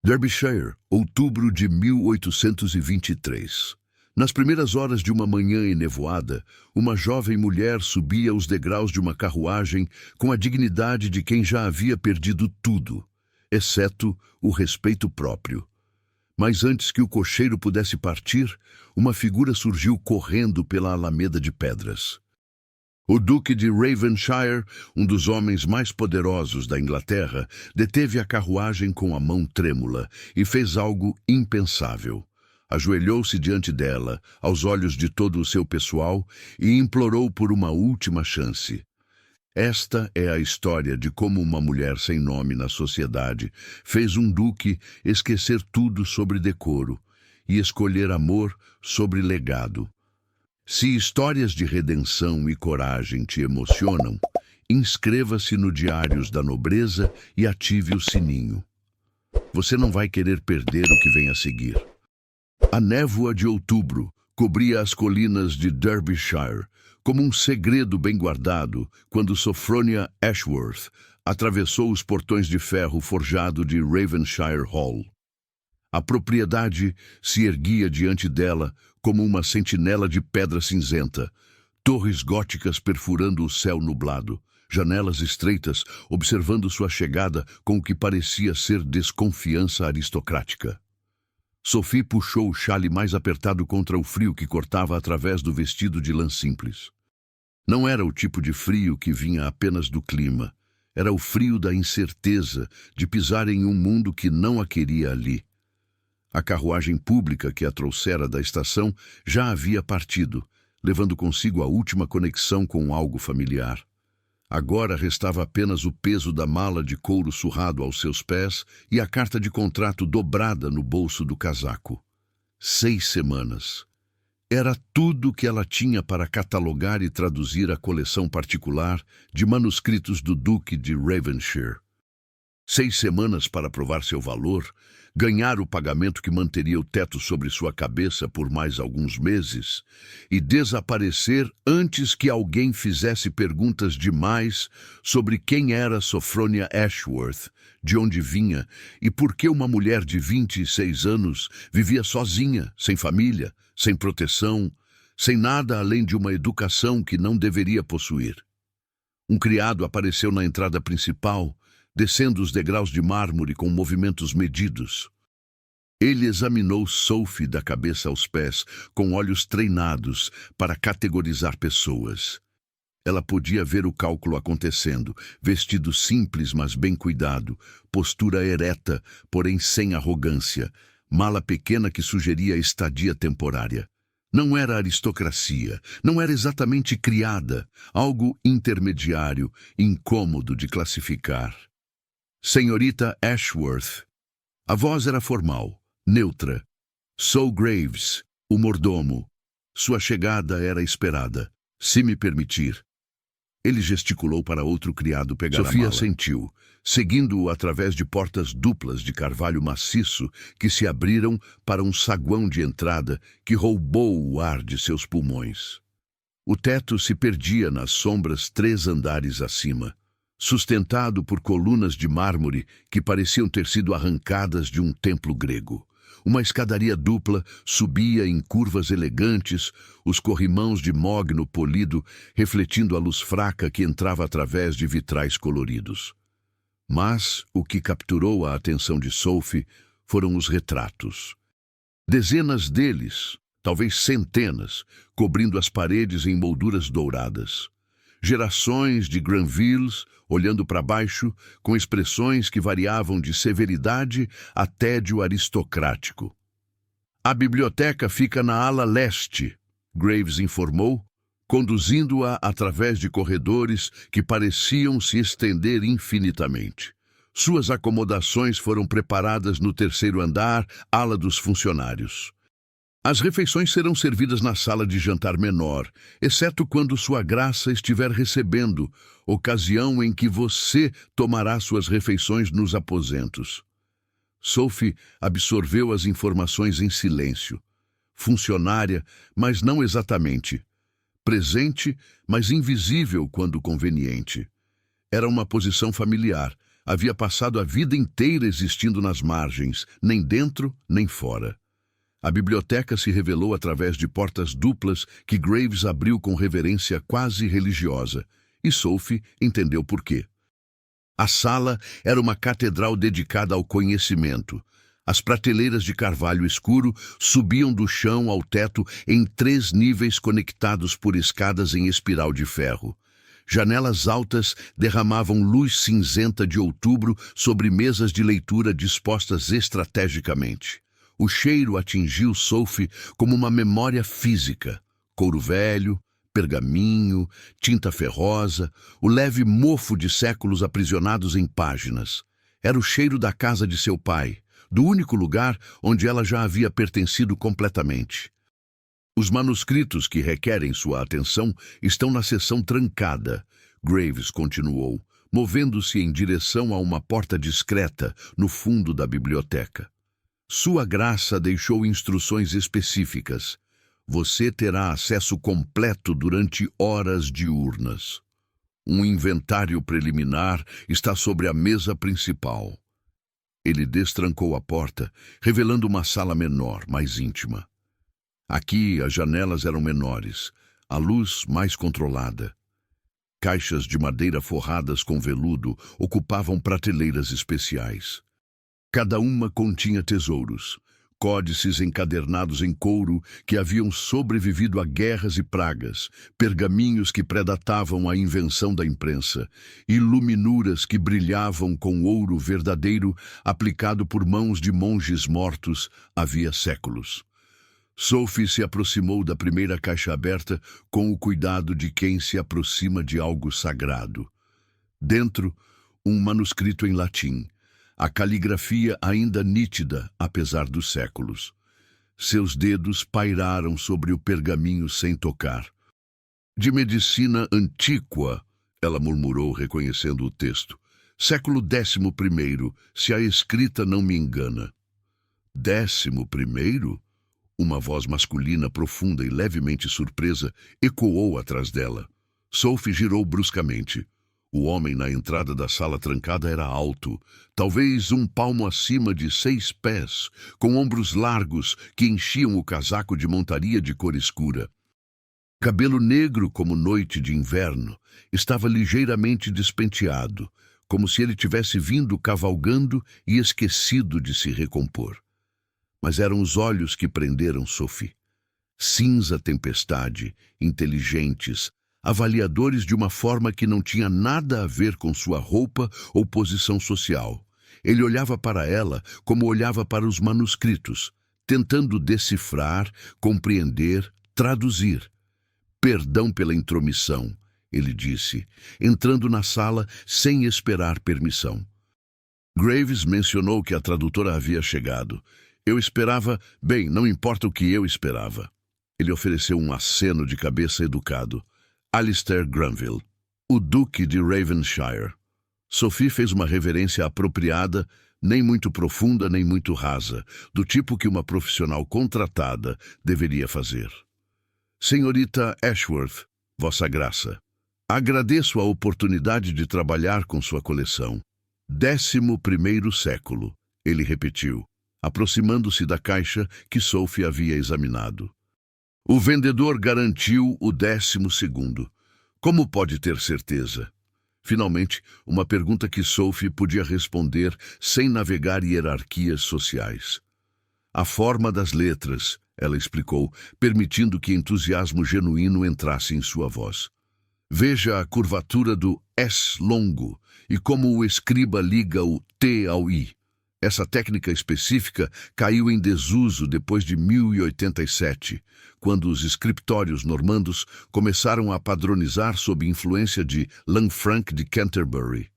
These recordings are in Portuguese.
Derbyshire, outubro de 1823. Nas primeiras horas de uma manhã enevoada, uma jovem mulher subia os degraus de uma carruagem com a dignidade de quem já havia perdido tudo, exceto o respeito próprio. Mas antes que o cocheiro pudesse partir, uma figura surgiu correndo pela alameda de pedras. O Duque de Ravenshire, um dos homens mais poderosos da Inglaterra, deteve a carruagem com a mão trêmula e fez algo impensável. Ajoelhou-se diante dela, aos olhos de todo o seu pessoal, e implorou por uma última chance. Esta é a história de como uma mulher sem nome na sociedade fez um duque esquecer tudo sobre decoro e escolher amor sobre legado. Se histórias de redenção e coragem te emocionam, inscreva-se no Diários da Nobreza e ative o sininho. Você não vai querer perder o que vem a seguir. A névoa de outubro cobria as colinas de Derbyshire, como um segredo bem guardado, quando Sophronia Ashworth atravessou os portões de ferro forjado de Ravenshire Hall. A propriedade se erguia diante dela como uma sentinela de pedra cinzenta, torres góticas perfurando o céu nublado, janelas estreitas observando sua chegada com o que parecia ser desconfiança aristocrática. Sophie puxou o xale mais apertado contra o frio que cortava através do vestido de lã simples. Não era o tipo de frio que vinha apenas do clima. Era o frio da incerteza de pisar em um mundo que não a queria ali. A carruagem pública que a trouxera da estação já havia partido, levando consigo a última conexão com algo familiar. Agora restava apenas o peso da mala de couro surrado aos seus pés e a carta de contrato dobrada no bolso do casaco. 6 semanas. Era tudo que ela tinha para catalogar e traduzir a coleção particular de manuscritos do Duque de Ravenshire. 6 semanas para provar seu valor, ganhar o pagamento que manteria o teto sobre sua cabeça por mais alguns meses e desaparecer antes que alguém fizesse perguntas demais sobre quem era Sophronia Ashworth, de onde vinha e por que uma mulher de 26 anos vivia sozinha, sem família, sem proteção, sem nada além de uma educação que não deveria possuir. Um criado apareceu na entrada principal, descendo os degraus de mármore com movimentos medidos. Ele examinou Sophie da cabeça aos pés, com olhos treinados para categorizar pessoas. Ela podia ver o cálculo acontecendo, vestido simples mas bem cuidado, postura ereta, porém sem arrogância, mala pequena que sugeria estadia temporária. Não era aristocracia, não era exatamente criada, algo intermediário, incômodo de classificar. Senhorita Ashworth. A voz era formal, neutra. Sou Graves, o mordomo. Sua chegada era esperada, se me permitir. Ele gesticulou para outro criado pegar a mala. Sofia sentiu, seguindo-o através de portas duplas de carvalho maciço que se abriram para um saguão de entrada que roubou o ar de seus pulmões. O teto se perdia nas sombras 3 andares acima, sustentado por colunas de mármore que pareciam ter sido arrancadas de um templo grego. Uma escadaria dupla subia em curvas elegantes, os corrimãos de mogno polido refletindo a luz fraca que entrava através de vitrais coloridos. Mas o que capturou a atenção de Sophie foram os retratos. Dezenas deles, talvez centenas, cobrindo as paredes em molduras douradas. Gerações de Granvilles olhando para baixo, com expressões que variavam de severidade a tédio aristocrático. A biblioteca fica na ala leste, Graves informou, conduzindo-a através de corredores que pareciam se estender infinitamente. Suas acomodações foram preparadas no 3º andar, ala dos funcionários. As refeições serão servidas na sala de jantar menor, exceto quando Sua Graça estiver recebendo, ocasião em que você tomará suas refeições nos aposentos. Sophie absorveu as informações em silêncio. Funcionária, mas não exatamente. Presente, mas invisível quando conveniente. Era uma posição familiar, havia passado a vida inteira existindo nas margens, nem dentro nem fora. A biblioteca se revelou através de portas duplas que Graves abriu com reverência quase religiosa, e Sophie entendeu por quê. A sala era uma catedral dedicada ao conhecimento. As prateleiras de carvalho escuro subiam do chão ao teto em 3 níveis conectados por escadas em espiral de ferro. Janelas altas derramavam luz cinzenta de outubro sobre mesas de leitura dispostas estrategicamente. O cheiro atingiu Sophie como uma memória física. Couro velho, pergaminho, tinta ferrosa, o leve mofo de séculos aprisionados em páginas. Era o cheiro da casa de seu pai, do único lugar onde ela já havia pertencido completamente. Os manuscritos que requerem sua atenção estão na seção trancada, Graves continuou, movendo-se em direção a uma porta discreta no fundo da biblioteca. Sua graça deixou instruções específicas. Você terá acesso completo durante horas diurnas. Um inventário preliminar está sobre a mesa principal. Ele destrancou a porta, revelando uma sala menor, mais íntima. Aqui, as janelas eram menores, a luz mais controlada. Caixas de madeira forradas com veludo ocupavam prateleiras especiais. Cada uma continha tesouros, códices encadernados em couro que haviam sobrevivido a guerras e pragas, pergaminhos que predatavam a invenção da imprensa, iluminuras que brilhavam com ouro verdadeiro aplicado por mãos de monges mortos havia séculos. Sophie se aproximou da primeira caixa aberta com o cuidado de quem se aproxima de algo sagrado. Dentro, um manuscrito em latim, a caligrafia ainda nítida, apesar dos séculos. Seus dedos pairaram sobre o pergaminho sem tocar. De medicina antiqua, ela murmurou, reconhecendo o texto. Século 11º, se a escrita não me engana. 11º? Uma voz masculina profunda e levemente surpresa ecoou atrás dela. Sophie girou bruscamente. O homem na entrada da sala trancada era alto, talvez um palmo acima de 6 pés, com ombros largos que enchiam o casaco de montaria de cor escura. Cabelo negro como noite de inverno, estava ligeiramente despenteado, como se ele tivesse vindo cavalgando e esquecido de se recompor. Mas eram os olhos que prenderam Sophie. Cinza tempestade, inteligentes, avaliadores de uma forma que não tinha nada a ver com sua roupa ou posição social. Ele olhava para ela como olhava para os manuscritos, tentando decifrar, compreender, traduzir. Perdão pela intromissão, ele disse, entrando na sala sem esperar permissão. Graves mencionou que a tradutora havia chegado. Eu esperava... Bem, não importa o que eu esperava. Ele ofereceu um aceno de cabeça educado. Alistair Granville, o Duque de Ravenshire. Sophie fez uma reverência apropriada, nem muito profunda nem muito rasa, do tipo que uma profissional contratada deveria fazer. Senhorita Ashworth, Vossa Graça, agradeço a oportunidade de trabalhar com sua coleção. 11º século, ele repetiu, aproximando-se da caixa que Sophie havia examinado. O vendedor garantiu o 12º. Como pode ter certeza? Finalmente, uma pergunta que Sophie podia responder sem navegar hierarquias sociais. A forma das letras, ela explicou, permitindo que entusiasmo genuíno entrasse em sua voz. Veja a curvatura do S longo e como o escriba liga o T ao I. Essa técnica específica caiu em desuso depois de 1087, quando os escritórios normandos começaram a padronizar sob influência de Lanfranc de Canterbury.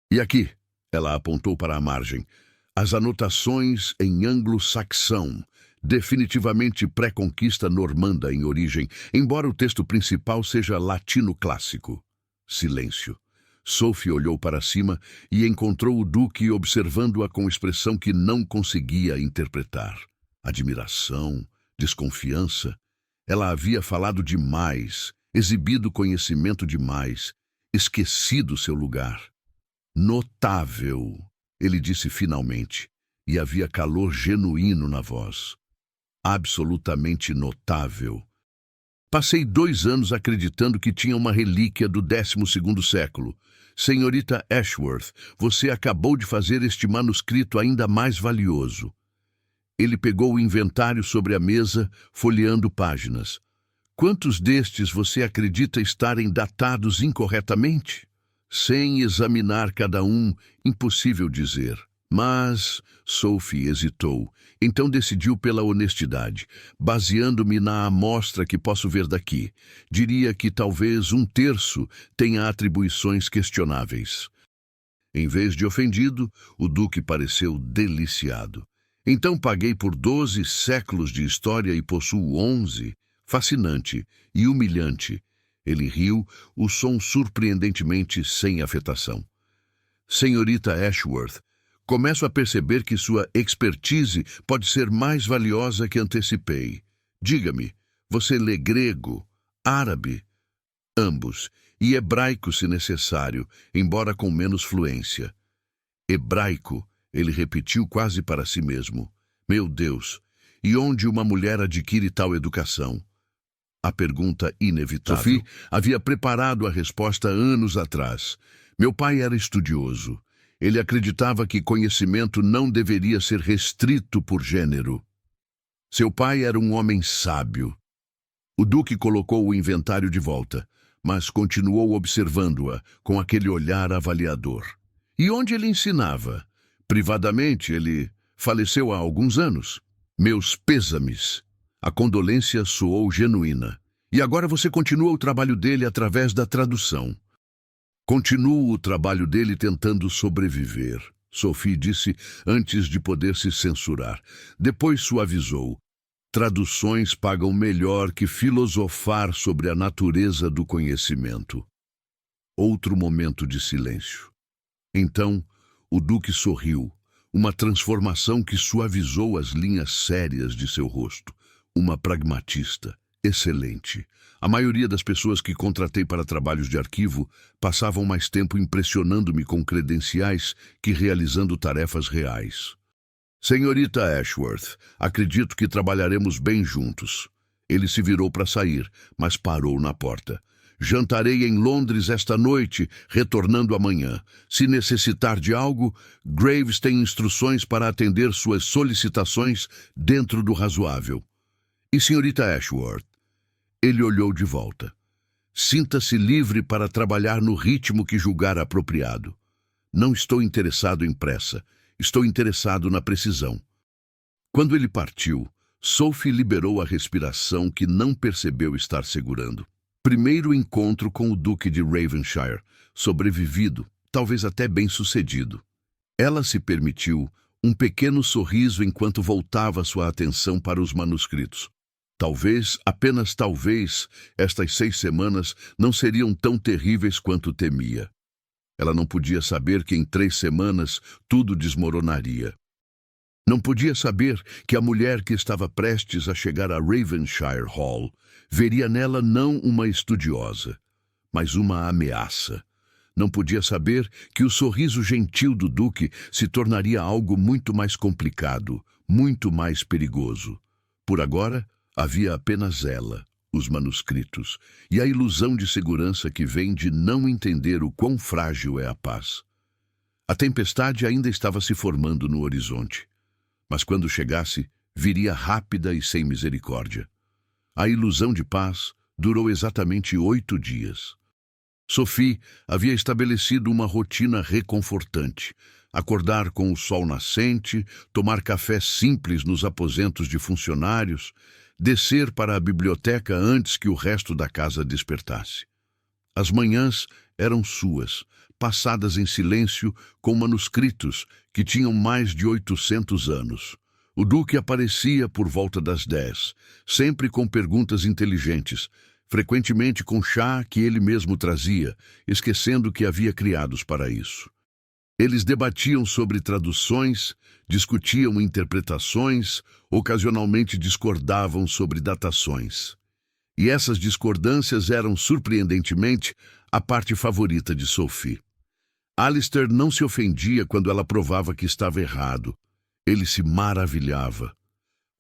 E aqui, ela apontou para a margem, as anotações em anglo-saxão, definitivamente pré-conquista normanda em origem, embora o texto principal seja latino clássico. Silêncio. Sophie olhou para cima e encontrou o Duque observando-a com expressão que não conseguia interpretar. Admiração, desconfiança. Ela havia falado demais, exibido conhecimento demais, esquecido seu lugar. Notável, ele disse finalmente, e havia calor genuíno na voz. Absolutamente notável. Passei 2 anos acreditando que tinha uma relíquia do 12º século. Senhorita Ashworth, você acabou de fazer este manuscrito ainda mais valioso. Ele pegou o inventário sobre a mesa, folheando páginas. Quantos destes você acredita estarem datados incorretamente? Sem examinar cada um, impossível dizer. Mas Sophie hesitou, então decidiu pela honestidade. Baseando-me na amostra que posso ver daqui, diria que talvez 1/3 tenha atribuições questionáveis. Em vez de ofendido, o Duque pareceu deliciado. Então paguei por 12 séculos de história e possuo 11. Fascinante e humilhante. Ele riu, o som surpreendentemente sem afetação. Senhorita Ashworth, começo a perceber que sua expertise pode ser mais valiosa que antecipei. Diga-me, você lê grego, árabe, ambos, e hebraico se necessário, embora com menos fluência. Hebraico, ele repetiu quase para si mesmo. Meu Deus, e onde uma mulher adquire tal educação? A pergunta inevitável. Sophie havia preparado a resposta anos atrás. Meu pai era estudioso. Ele acreditava que conhecimento não deveria ser restrito por gênero. Seu pai era um homem sábio. O Duque colocou o inventário de volta, mas continuou observando-a com aquele olhar avaliador. E onde ele ensinava? Privadamente, ele faleceu há alguns anos. Meus pêsames. A condolência soou genuína. E agora você continua o trabalho dele através da tradução. Continuo o trabalho dele tentando sobreviver, Sophie disse antes de poder se censurar. Depois suavizou. Traduções pagam melhor que filosofar sobre a natureza do conhecimento. Outro momento de silêncio. Então, o Duque sorriu, uma transformação que suavizou as linhas sérias de seu rosto. Uma pragmatista, excelente. A maioria das pessoas que contratei para trabalhos de arquivo passavam mais tempo impressionando-me com credenciais que realizando tarefas reais. Senhorita Ashworth, acredito que trabalharemos bem juntos. Ele se virou para sair, mas parou na porta. Jantarei em Londres esta noite, retornando amanhã. Se necessitar de algo, Graves tem instruções para atender suas solicitações dentro do razoável. E senhorita Ashworth? Ele olhou de volta. Sinta-se livre para trabalhar no ritmo que julgar apropriado. Não estou interessado em pressa. Estou interessado na precisão. Quando ele partiu, Sophie liberou a respiração que não percebeu estar segurando. Primeiro encontro com o Duque de Ravenshire, sobrevivido, talvez até bem-sucedido. Ela se permitiu um pequeno sorriso enquanto voltava sua atenção para os manuscritos. Talvez, apenas talvez, estas 6 semanas não seriam tão terríveis quanto temia. Ela não podia saber que em 3 semanas tudo desmoronaria. Não podia saber que a mulher que estava prestes a chegar a Ravenshire Hall veria nela não uma estudiosa, mas uma ameaça. Não podia saber que o sorriso gentil do Duque se tornaria algo muito mais complicado, muito mais perigoso. Por agora, havia apenas ela, os manuscritos, e a ilusão de segurança que vem de não entender o quão frágil é a paz. A tempestade ainda estava se formando no horizonte, mas quando chegasse, viria rápida e sem misericórdia. A ilusão de paz durou exatamente 8 dias. Sophie havia estabelecido uma rotina reconfortante. Acordar com o sol nascente, tomar café simples nos aposentos de funcionários, descer para a biblioteca antes que o resto da casa despertasse. As manhãs eram suas, passadas em silêncio com manuscritos que tinham mais de 800 anos. O Duque aparecia por volta das 10, sempre com perguntas inteligentes, frequentemente com chá que ele mesmo trazia, esquecendo que havia criados para isso. Eles debatiam sobre traduções, discutiam interpretações, ocasionalmente discordavam sobre datações. E essas discordâncias eram, surpreendentemente, a parte favorita de Sophie. Alistair não se ofendia quando ela provava que estava errado. Ele se maravilhava.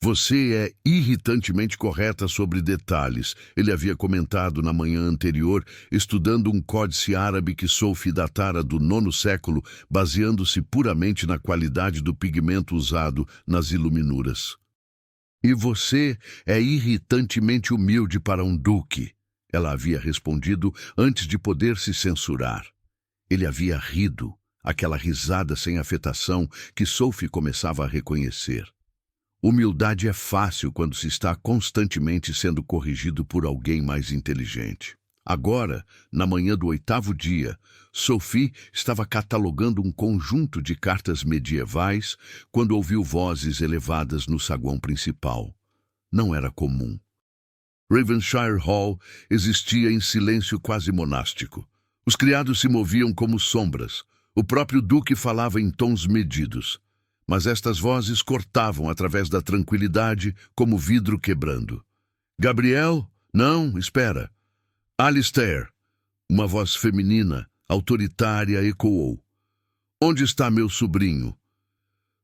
Você é irritantemente correta sobre detalhes, ele havia comentado na manhã anterior, estudando um códice árabe que Sophie datara do 9º século, baseando-se puramente na qualidade do pigmento usado nas iluminuras. E você é irritantemente humilde para um duque, ela havia respondido antes de poder se censurar. Ele havia rido, aquela risada sem afetação que Sophie começava a reconhecer. Humildade é fácil quando se está constantemente sendo corrigido por alguém mais inteligente. Agora, na manhã do 8º dia, Sophie estava catalogando um conjunto de cartas medievais quando ouviu vozes elevadas no saguão principal. Não era comum. Ravenshire Hall existia em silêncio quase monástico. Os criados se moviam como sombras. O próprio duque falava em tons medidos. Mas estas vozes cortavam através da tranquilidade como vidro quebrando. Gabriel? Não, espera. Alistair. Uma voz feminina, autoritária, ecoou. Onde está meu sobrinho?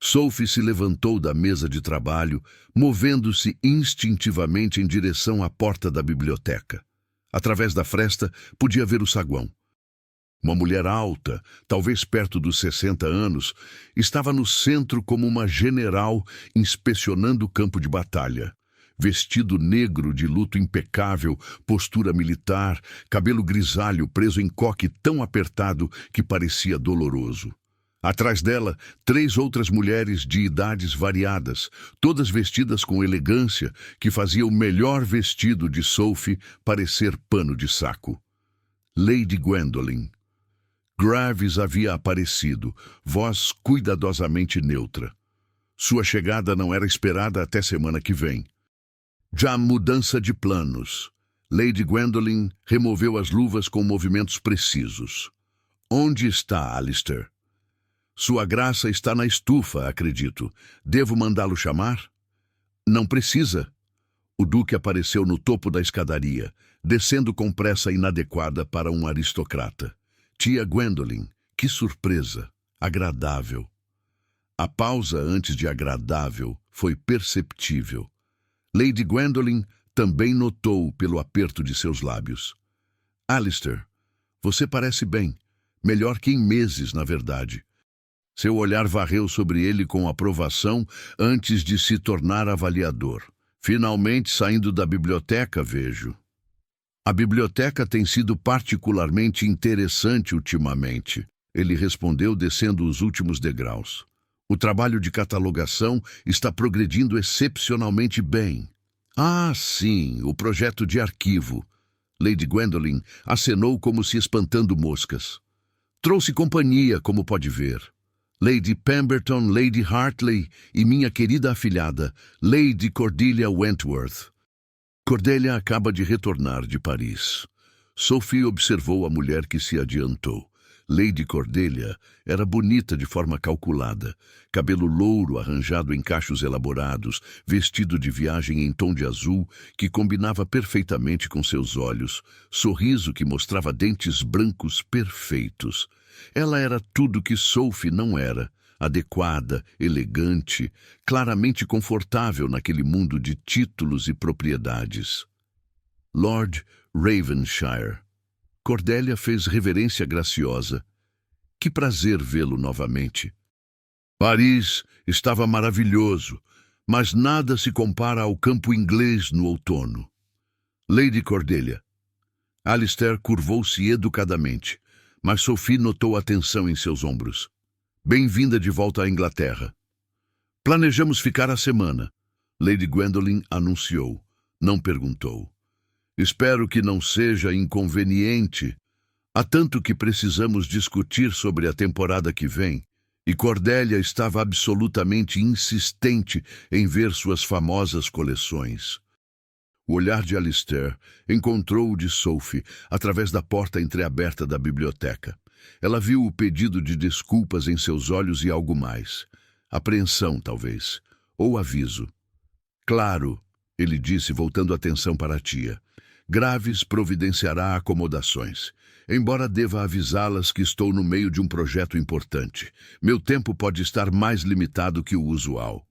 Sophie se levantou da mesa de trabalho, movendo-se instintivamente em direção à porta da biblioteca. Através da fresta, podia ver o saguão. Uma mulher alta, talvez perto dos 60 anos, estava no centro como uma general inspecionando o campo de batalha. Vestido negro de luto impecável, postura militar, cabelo grisalho preso em coque tão apertado que parecia doloroso. Atrás dela, 3 outras mulheres de idades variadas, todas vestidas com elegância, que fazia o melhor vestido de Sophie parecer pano de saco. Lady Gwendolen. Graves havia aparecido, voz cuidadosamente neutra. Sua chegada não era esperada até semana que vem. Já mudança de planos. Lady Gwendolen removeu as luvas com movimentos precisos. Onde está Alistair? Sua graça está na estufa, acredito. Devo mandá-lo chamar? Não precisa. O duque apareceu no topo da escadaria, descendo com pressa inadequada para um aristocrata. Tia Gwendolen, que surpresa, agradável. A pausa antes de agradável foi perceptível. Lady Gwendolen também notou pelo aperto de seus lábios. Alistair, você parece bem, melhor que em meses, na verdade. Seu olhar varreu sobre ele com aprovação antes de se tornar avaliador. Finalmente saindo da biblioteca, vejo. A biblioteca tem sido particularmente interessante ultimamente, ele respondeu descendo os últimos degraus. O trabalho de catalogação está progredindo excepcionalmente bem. Ah, sim, o projeto de arquivo. Lady Gwendolen acenou como se espantando moscas. Trouxe companhia, como pode ver. Lady Pemberton, Lady Hartley e minha querida afilhada, Lady Cordelia Wentworth. Cordelia acaba de retornar de Paris. Sophie observou a mulher que se adiantou. Lady Cordelia era bonita de forma calculada, cabelo louro arranjado em cachos elaborados, vestido de viagem em tom de azul que combinava perfeitamente com seus olhos, sorriso que mostrava dentes brancos perfeitos. Ela era tudo que Sophie não era, adequada, elegante, claramente confortável naquele mundo de títulos e propriedades. Lord Ravenshire. Cordelia fez reverência graciosa. Que prazer vê-lo novamente. Paris estava maravilhoso, mas nada se compara ao campo inglês no outono. Lady Cordelia. Alistair curvou-se educadamente, mas Sophie notou a tensão em seus ombros. Bem-vinda de volta à Inglaterra. Planejamos ficar a semana, Lady Gwendolen anunciou. Não perguntou. Espero que não seja inconveniente. Há tanto que precisamos discutir sobre a temporada que vem, e Cordelia estava absolutamente insistente em ver suas famosas coleções. O olhar de Alistair encontrou o de Sophie através da porta entreaberta da biblioteca. Ela viu o pedido de desculpas em seus olhos e algo mais. Apreensão, talvez. Ou aviso. Claro, ele disse, voltando a atenção para a tia. Graves providenciará acomodações. embora deva avisá-las que estou no meio de um projeto importante. Meu tempo pode estar mais limitado que o usual.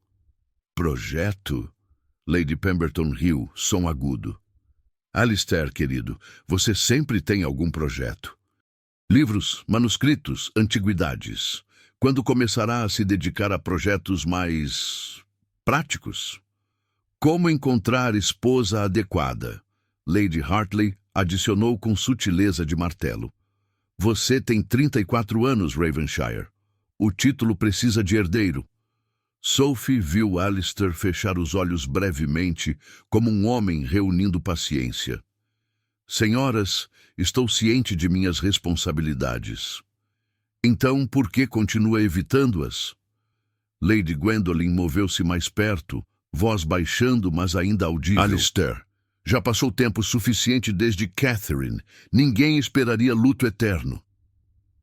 Projeto? Lady Pemberton riu, som agudo. Alistair, querido, você sempre tem algum projeto. Livros, manuscritos, antiguidades. Quando começará a se dedicar a projetos mais práticos? Como encontrar esposa adequada? Lady Hartley adicionou com sutileza de martelo. Você tem 34 anos, Ravenshire. O título precisa de herdeiro. Sophie viu Alistair fechar os olhos brevemente, como um homem reunindo paciência. Senhoras, estou ciente de minhas responsabilidades. Então, por que continua evitando-as? Lady Gwendolen moveu-se mais perto, voz baixando, mas ainda audível. Alistair, já passou tempo suficiente desde Catherine. Ninguém esperaria luto eterno.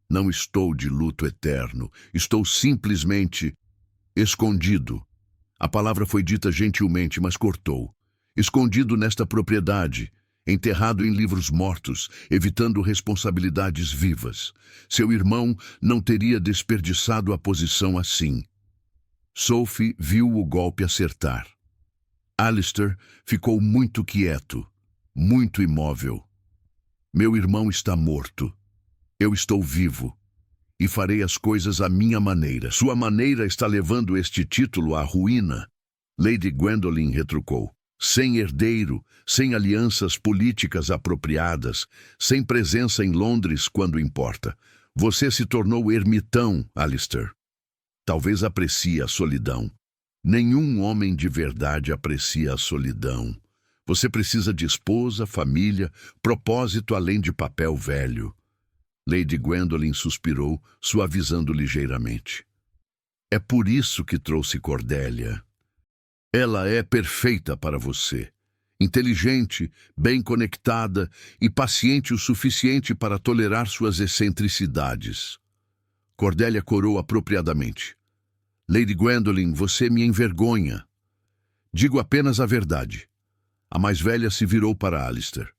Não estou de luto eterno. Estou simplesmente escondido. A palavra foi dita gentilmente, mas cortou. Escondido nesta propriedade, enterrado em livros mortos, evitando responsabilidades vivas. Seu irmão não teria desperdiçado a posição assim. Sophie viu o golpe acertar. Alistair ficou muito quieto, muito imóvel. Meu irmão está morto. Eu estou vivo. E farei as coisas à minha maneira. Sua maneira está levando este título à ruína. Lady Gwendolen retrucou. Sem herdeiro, sem alianças políticas apropriadas, sem presença em Londres quando importa. Você se tornou ermitão, Alistair. Talvez aprecie a solidão. Nenhum homem de verdade aprecia a solidão. Você precisa de esposa, família, propósito além de papel velho. Lady Gwendolen suspirou, suavizando ligeiramente. É por isso que trouxe Cordélia. Ela é perfeita para você. Inteligente, bem conectada e paciente o suficiente para tolerar suas excentricidades. Cordélia corou apropriadamente. Lady Gwendolen, você me envergonha. Digo apenas a verdade. A mais velha se virou para Alistair.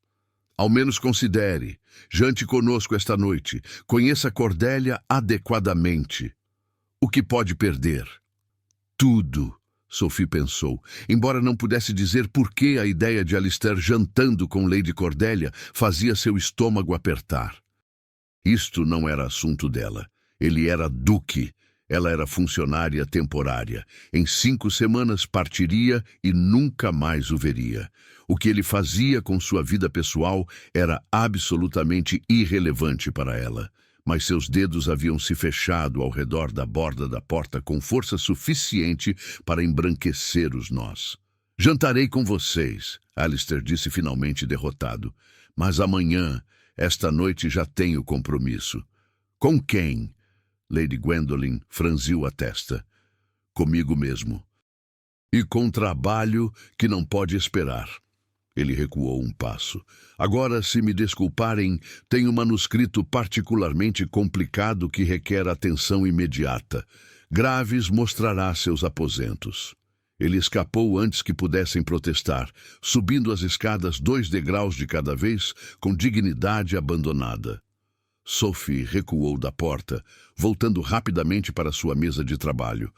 Ao menos considere. Jante conosco esta noite. Conheça Cordélia adequadamente. O que pode perder? Tudo, Sophie pensou, embora não pudesse dizer por que a ideia de Alistair jantando com Lady Cordélia fazia seu estômago apertar. Isto não era assunto dela. Ele era duque. Ela era funcionária temporária. Em 5 semanas partiria e nunca mais o veria. O que ele fazia com sua vida pessoal era absolutamente irrelevante para ela. Mas seus dedos haviam se fechado ao redor da borda da porta com força suficiente para embranquecer os nós. Jantarei com vocês, Alistair disse finalmente derrotado. Mas amanhã, esta noite já tenho compromisso. Com quem? Lady Gwendolen franziu a testa. Comigo mesmo. E com trabalho que não pode esperar. Ele recuou um passo. Agora, se me desculparem, tenho um manuscrito particularmente complicado que requer atenção imediata. Graves mostrará seus aposentos. Ele escapou antes que pudessem protestar, subindo as escadas 2 degraus de cada vez, com dignidade abandonada. Sophie recuou da porta, voltando rapidamente para sua mesa de trabalho.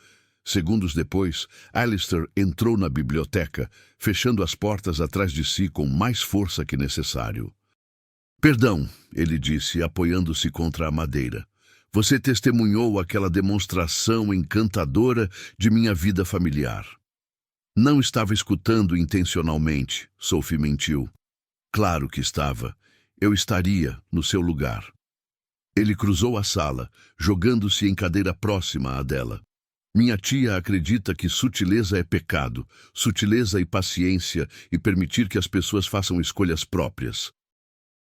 Segundos depois, Alistair entrou na biblioteca, fechando as portas atrás de si com mais força que necessário. Perdão, ele disse, apoiando-se contra a madeira. Você testemunhou aquela demonstração encantadora de minha vida familiar. Não estava escutando intencionalmente, Sophie mentiu. Claro que estava. Eu estaria no seu lugar. Ele cruzou a sala, jogando-se em cadeira próxima à dela. Minha tia acredita que sutileza é pecado, sutileza e paciência e permitir que as pessoas façam escolhas próprias.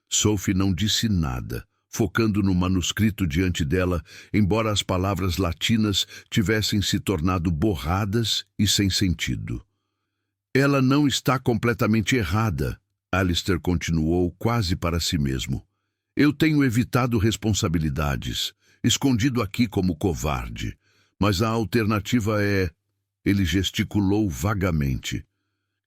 Sophie não disse nada, focando no manuscrito diante dela, embora as palavras latinas tivessem se tornado borradas e sem sentido. Ela não está completamente errada, Alistair continuou quase para si mesmo. Eu tenho evitado responsabilidades, escondido aqui como covarde, mas a alternativa é... Ele gesticulou vagamente.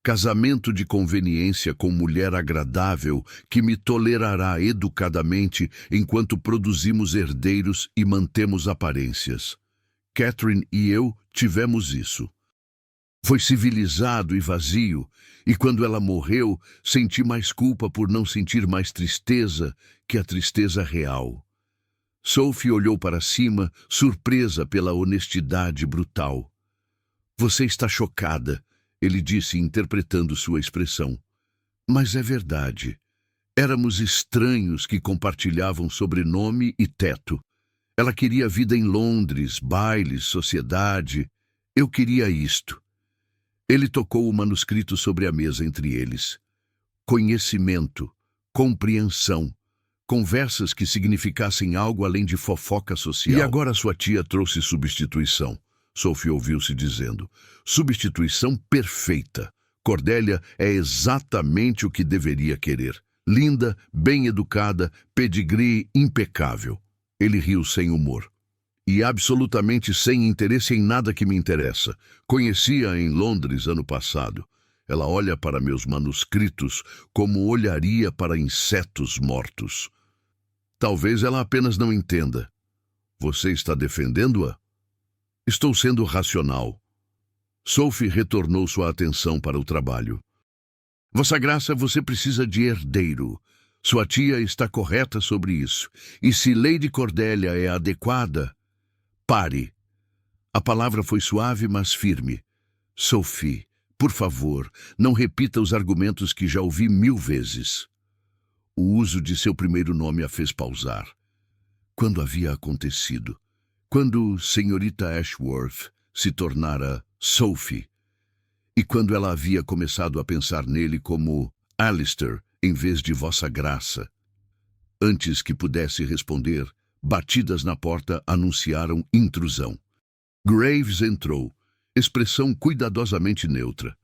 Casamento de conveniência com mulher agradável que me tolerará educadamente enquanto produzimos herdeiros e mantemos aparências. Catherine e eu tivemos isso. Foi civilizado e vazio, e quando ela morreu, senti mais culpa por não sentir mais tristeza que a tristeza real. Sophie olhou para cima, surpresa pela honestidade brutal. Você está chocada, ele disse, interpretando sua expressão. Mas é verdade. Éramos estranhos que compartilhavam sobrenome e teto. Ela queria vida em Londres, bailes, sociedade. Eu queria isto. Ele tocou o manuscrito sobre a mesa entre eles. Conhecimento, compreensão, conversas que significassem algo além de fofoca social. E agora sua tia trouxe substituição. Sophie ouviu-se dizendo. Substituição perfeita. Cordélia é exatamente o que deveria querer. Linda, bem educada, pedigree impecável. Ele riu sem humor. E absolutamente sem interesse em nada que me interessa. Conheci-a em Londres ano passado. Ela olha para meus manuscritos como olharia para insetos mortos. Talvez ela apenas não entenda. Você está defendendo-a? Estou sendo racional. Sophie retornou sua atenção para o trabalho. Vossa Graça, você precisa de herdeiro. Sua tia está correta sobre isso. E se Lady Cordélia é adequada... Pare. A palavra foi suave, mas firme. Sophie, por favor, não repita os argumentos que já ouvi 1000 vezes. O uso de seu primeiro nome a fez pausar. Quando havia acontecido? Quando senhorita Ashworth se tornara Sophie? E quando ela havia começado a pensar nele como Alistair em vez de Vossa Graça? Antes que pudesse responder, batidas na porta anunciaram intrusão. Graves entrou, expressão cuidadosamente neutra.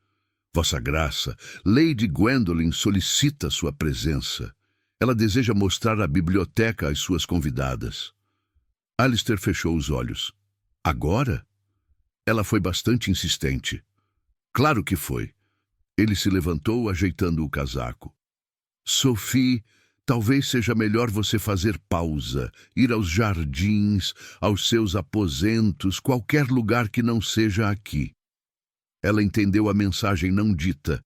Vossa Graça, Lady Gwendolen solicita sua presença. Ela deseja mostrar a biblioteca às suas convidadas. Alistair fechou os olhos. Agora? Ela foi bastante insistente. Claro que foi. Ele se levantou, ajeitando o casaco. Sophie, talvez seja melhor você fazer pausa, ir aos jardins, aos seus aposentos, qualquer lugar que não seja aqui. Ela entendeu a mensagem não dita.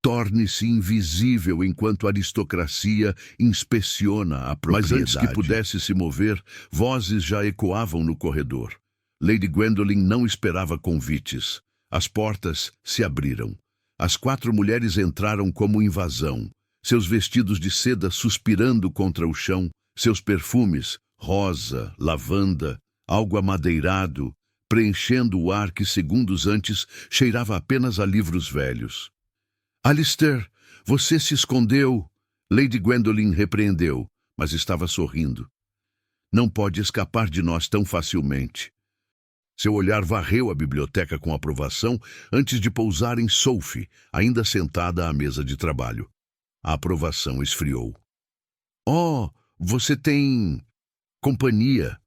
Torne-se invisível enquanto a aristocracia inspeciona a propriedade. Mas antes que pudesse se mover, vozes já ecoavam no corredor. Lady Gwendolen não esperava convites. As portas se abriram. As 4 mulheres entraram como invasão. Seus vestidos de seda suspirando contra o chão, seus perfumes, rosa, lavanda, algo amadeirado, preenchendo o ar que segundos antes cheirava apenas a livros velhos. Alistair, você se escondeu. Lady Gwendolen repreendeu, mas estava sorrindo. Não pode escapar de nós tão facilmente. Seu olhar varreu a biblioteca com aprovação antes de pousar em Sophie, ainda sentada à mesa de trabalho. A aprovação esfriou. Oh, você tem... companhia.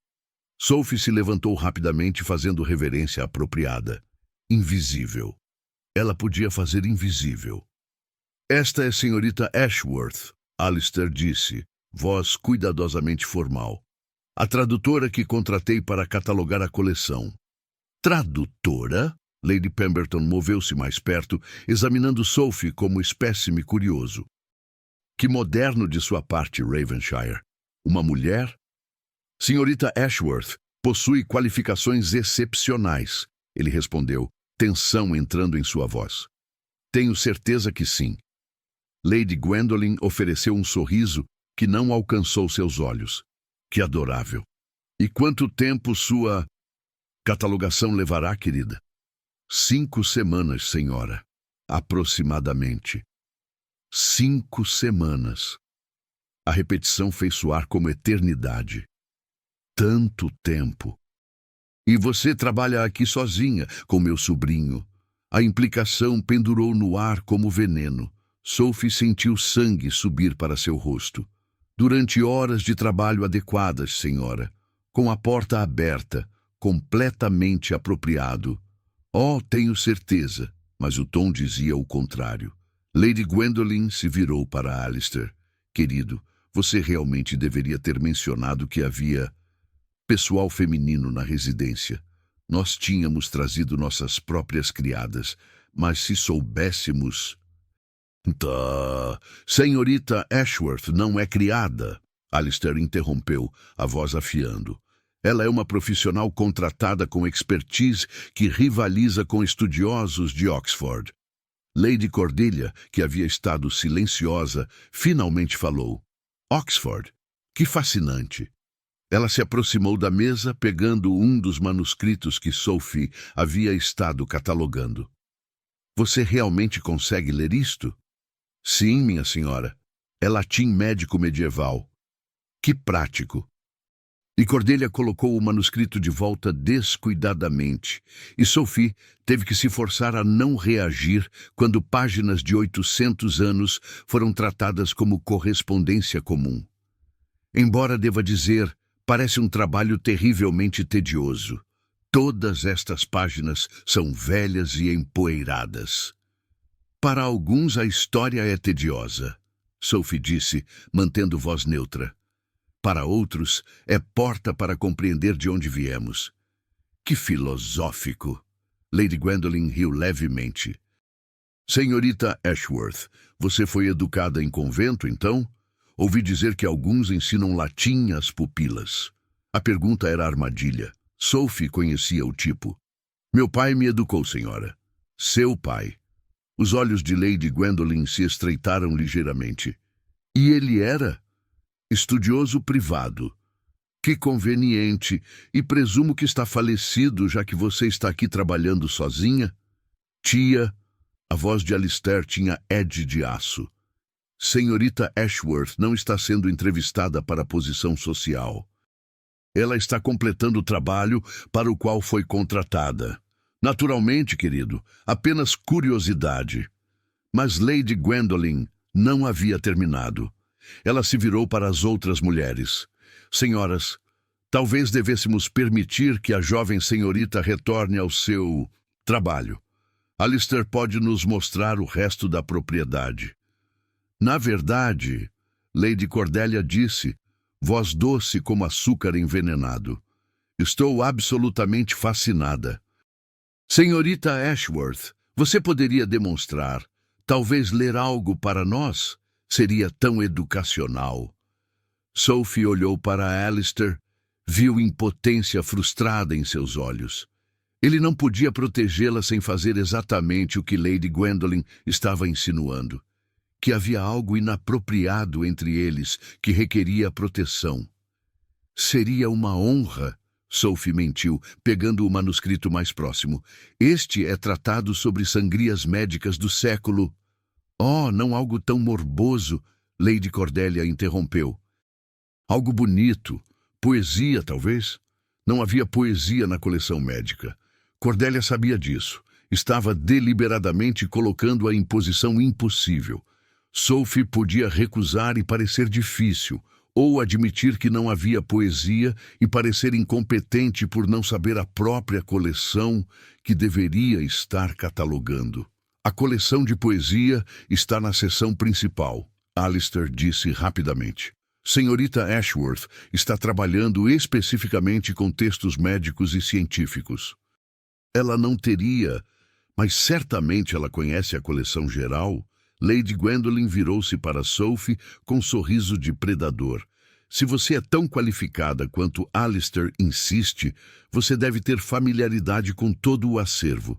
Sophie se levantou rapidamente, fazendo reverência apropriada. Invisível. Ela podia fazer invisível. Esta é a senhorita Ashworth, Alistair disse, voz cuidadosamente formal. A tradutora que contratei para catalogar a coleção. Tradutora? Lady Pemberton moveu-se mais perto, examinando Sophie como espécime curioso. Que moderno de sua parte, Ravenshire. Uma mulher? Senhorita Ashworth possui qualificações excepcionais, ele respondeu, tensão entrando em sua voz. Tenho certeza que sim. Lady Gwendolen ofereceu um sorriso que não alcançou seus olhos. Que adorável. E quanto tempo sua catalogação levará, querida? 5 semanas, senhora. Aproximadamente. 5 semanas. A repetição fez soar como eternidade. Tanto tempo. E você trabalha aqui sozinha, com meu sobrinho. A implicação pendurou no ar como veneno. Sophie sentiu sangue subir para seu rosto. Durante horas de trabalho adequadas, senhora. Com a porta aberta, completamente apropriado. Oh, tenho certeza. mas o tom dizia o contrário. Lady Gwendolen se virou para Alistair. Querido, você realmente deveria ter mencionado que havia pessoal feminino na residência. Nós tínhamos trazido nossas próprias criadas, mas se soubéssemos... Tá, senhorita Ashworth não é criada, Alistair interrompeu, a voz afiando. Ela é uma profissional contratada com expertise que rivaliza com estudiosos de Oxford. Lady Cordelia, que havia estado silenciosa, finalmente falou. Oxford? Que fascinante! Ela se aproximou da mesa, pegando um dos manuscritos que Sophie havia estado catalogando. Você realmente consegue ler isto? Sim, minha senhora. É latim médico medieval. Que prático! E Cordelia colocou o manuscrito de volta descuidadamente, e Sophie teve que se forçar a não reagir quando páginas de 800 anos foram tratadas como correspondência comum. Embora deva dizer, parece um trabalho terrivelmente tedioso. Todas estas páginas são velhas e empoeiradas. Para alguns a história é tediosa, Sophie disse, mantendo voz neutra. Para outros, é porta para compreender de onde viemos. Que filosófico! Lady Gwendolen riu levemente. Senhorita Ashworth, você foi educada em convento, então? Ouvi dizer que alguns ensinam latim às pupilas. A pergunta era armadilha. Sophie conhecia o tipo. Meu pai me educou, senhora. Seu pai. Os olhos de Lady Gwendolen se estreitaram ligeiramente. E ele era? Estudioso privado. Que conveniente, e presumo que está falecido, já que você está aqui trabalhando sozinha? Tia, a voz de Alistair tinha ede de aço. Senhorita Ashworth não está sendo entrevistada para a posição social. Ela está completando o trabalho para o qual foi contratada. Naturalmente, querido, apenas curiosidade. Mas Lady Gwendolen não havia terminado. Ela se virou para as outras mulheres. Senhoras, talvez devêssemos permitir que a jovem senhorita retorne ao seu trabalho. Alistair pode nos mostrar o resto da propriedade. Na verdade, Lady Cordelia disse, voz doce como açúcar envenenado. Estou absolutamente fascinada. Senhorita Ashworth, você poderia demonstrar, talvez ler algo para nós? Seria tão educacional. Sophie olhou para Alistair, viu impotência frustrada em seus olhos. Ele não podia protegê-la sem fazer exatamente o que Lady Gwendolen estava insinuando. Que havia algo inapropriado entre eles que requeria proteção. Seria uma honra, Sophie mentiu, pegando o manuscrito mais próximo. Este é tratado sobre sangrias médicas do século... Oh, não algo tão morboso, Lady Cordelia interrompeu. Algo bonito, poesia, talvez? Não havia poesia na coleção médica. Cordelia sabia disso. Estava deliberadamente colocando-a em posição impossível. Sophie podia recusar e parecer difícil, ou admitir que não havia poesia e parecer incompetente por não saber a própria coleção que deveria estar catalogando. A coleção de poesia está na seção principal, Alistair disse rapidamente. Senhorita Ashworth está trabalhando especificamente com textos médicos e científicos. Ela não teria, mas certamente ela conhece a coleção geral. Lady Gwendolen virou-se para Sophie com um sorriso de predador. Se você é tão qualificada quanto Alistair insiste, você deve ter familiaridade com todo o acervo.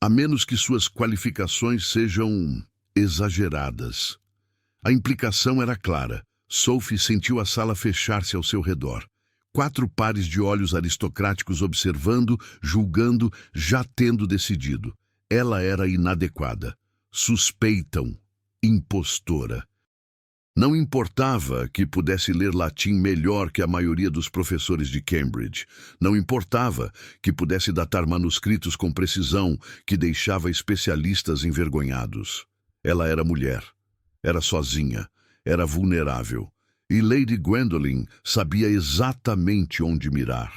A menos que suas qualificações sejam exageradas. A implicação era clara. Sophie sentiu a sala fechar-se ao seu redor. 4 pares de olhos aristocráticos observando, julgando, já tendo decidido. Ela era inadequada. Suspeitam. Impostora. Não importava que pudesse ler latim melhor que a maioria dos professores de Cambridge. Não importava que pudesse datar manuscritos com precisão que deixava especialistas envergonhados. Ela era mulher. Era sozinha. Era vulnerável. E Lady Gwendolen sabia exatamente onde mirar.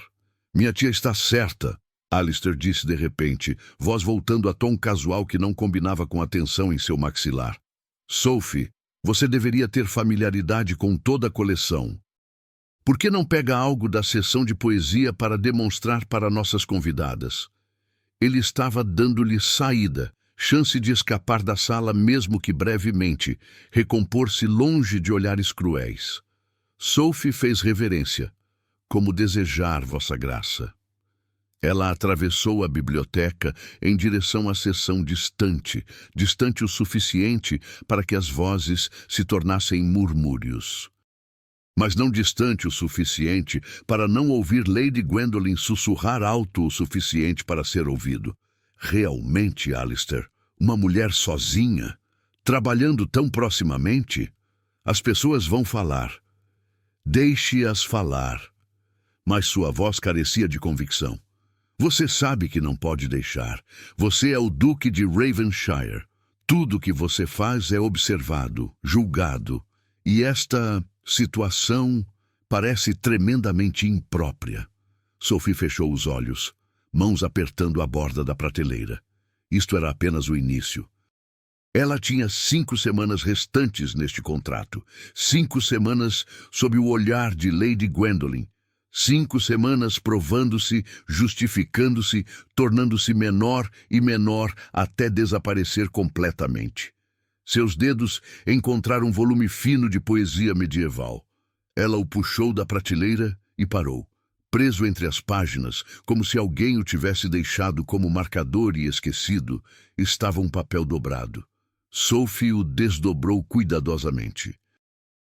Minha tia está certa, Alistair disse de repente, voz voltando a tom casual que não combinava com a tensão em seu maxilar. Sophie, você deveria ter familiaridade com toda a coleção. Por que não pega algo da sessão de poesia para demonstrar para nossas convidadas? Ele estava dando-lhe saída, chance de escapar da sala mesmo que brevemente, recompor-se longe de olhares cruéis. Sophie fez reverência. Como desejar, Vossa Graça. Ela atravessou a biblioteca em direção à seção distante, distante o suficiente para que as vozes se tornassem murmúrios. Mas não distante o suficiente para não ouvir Lady Gwendolen sussurrar alto o suficiente para ser ouvido. Realmente, Alistair, uma mulher sozinha, trabalhando tão proximamente? As pessoas vão falar. Deixe-as falar. Mas sua voz carecia de convicção. Você sabe que não pode deixar. Você é o Duque de Ravenshire. Tudo que você faz é observado, julgado. E esta situação parece tremendamente imprópria. Sophie fechou os olhos, mãos apertando a borda da prateleira. Isto era apenas o início. Ela tinha 5 semanas restantes neste contrato. 5 semanas sob o olhar de Lady Gwendolen. 5 semanas provando-se, justificando-se, tornando-se menor e menor até desaparecer completamente. Seus dedos encontraram um volume fino de poesia medieval. Ela o puxou da prateleira e parou, preso entre as páginas, como se alguém o tivesse deixado como marcador e esquecido, estava um papel dobrado. Sophie o desdobrou cuidadosamente.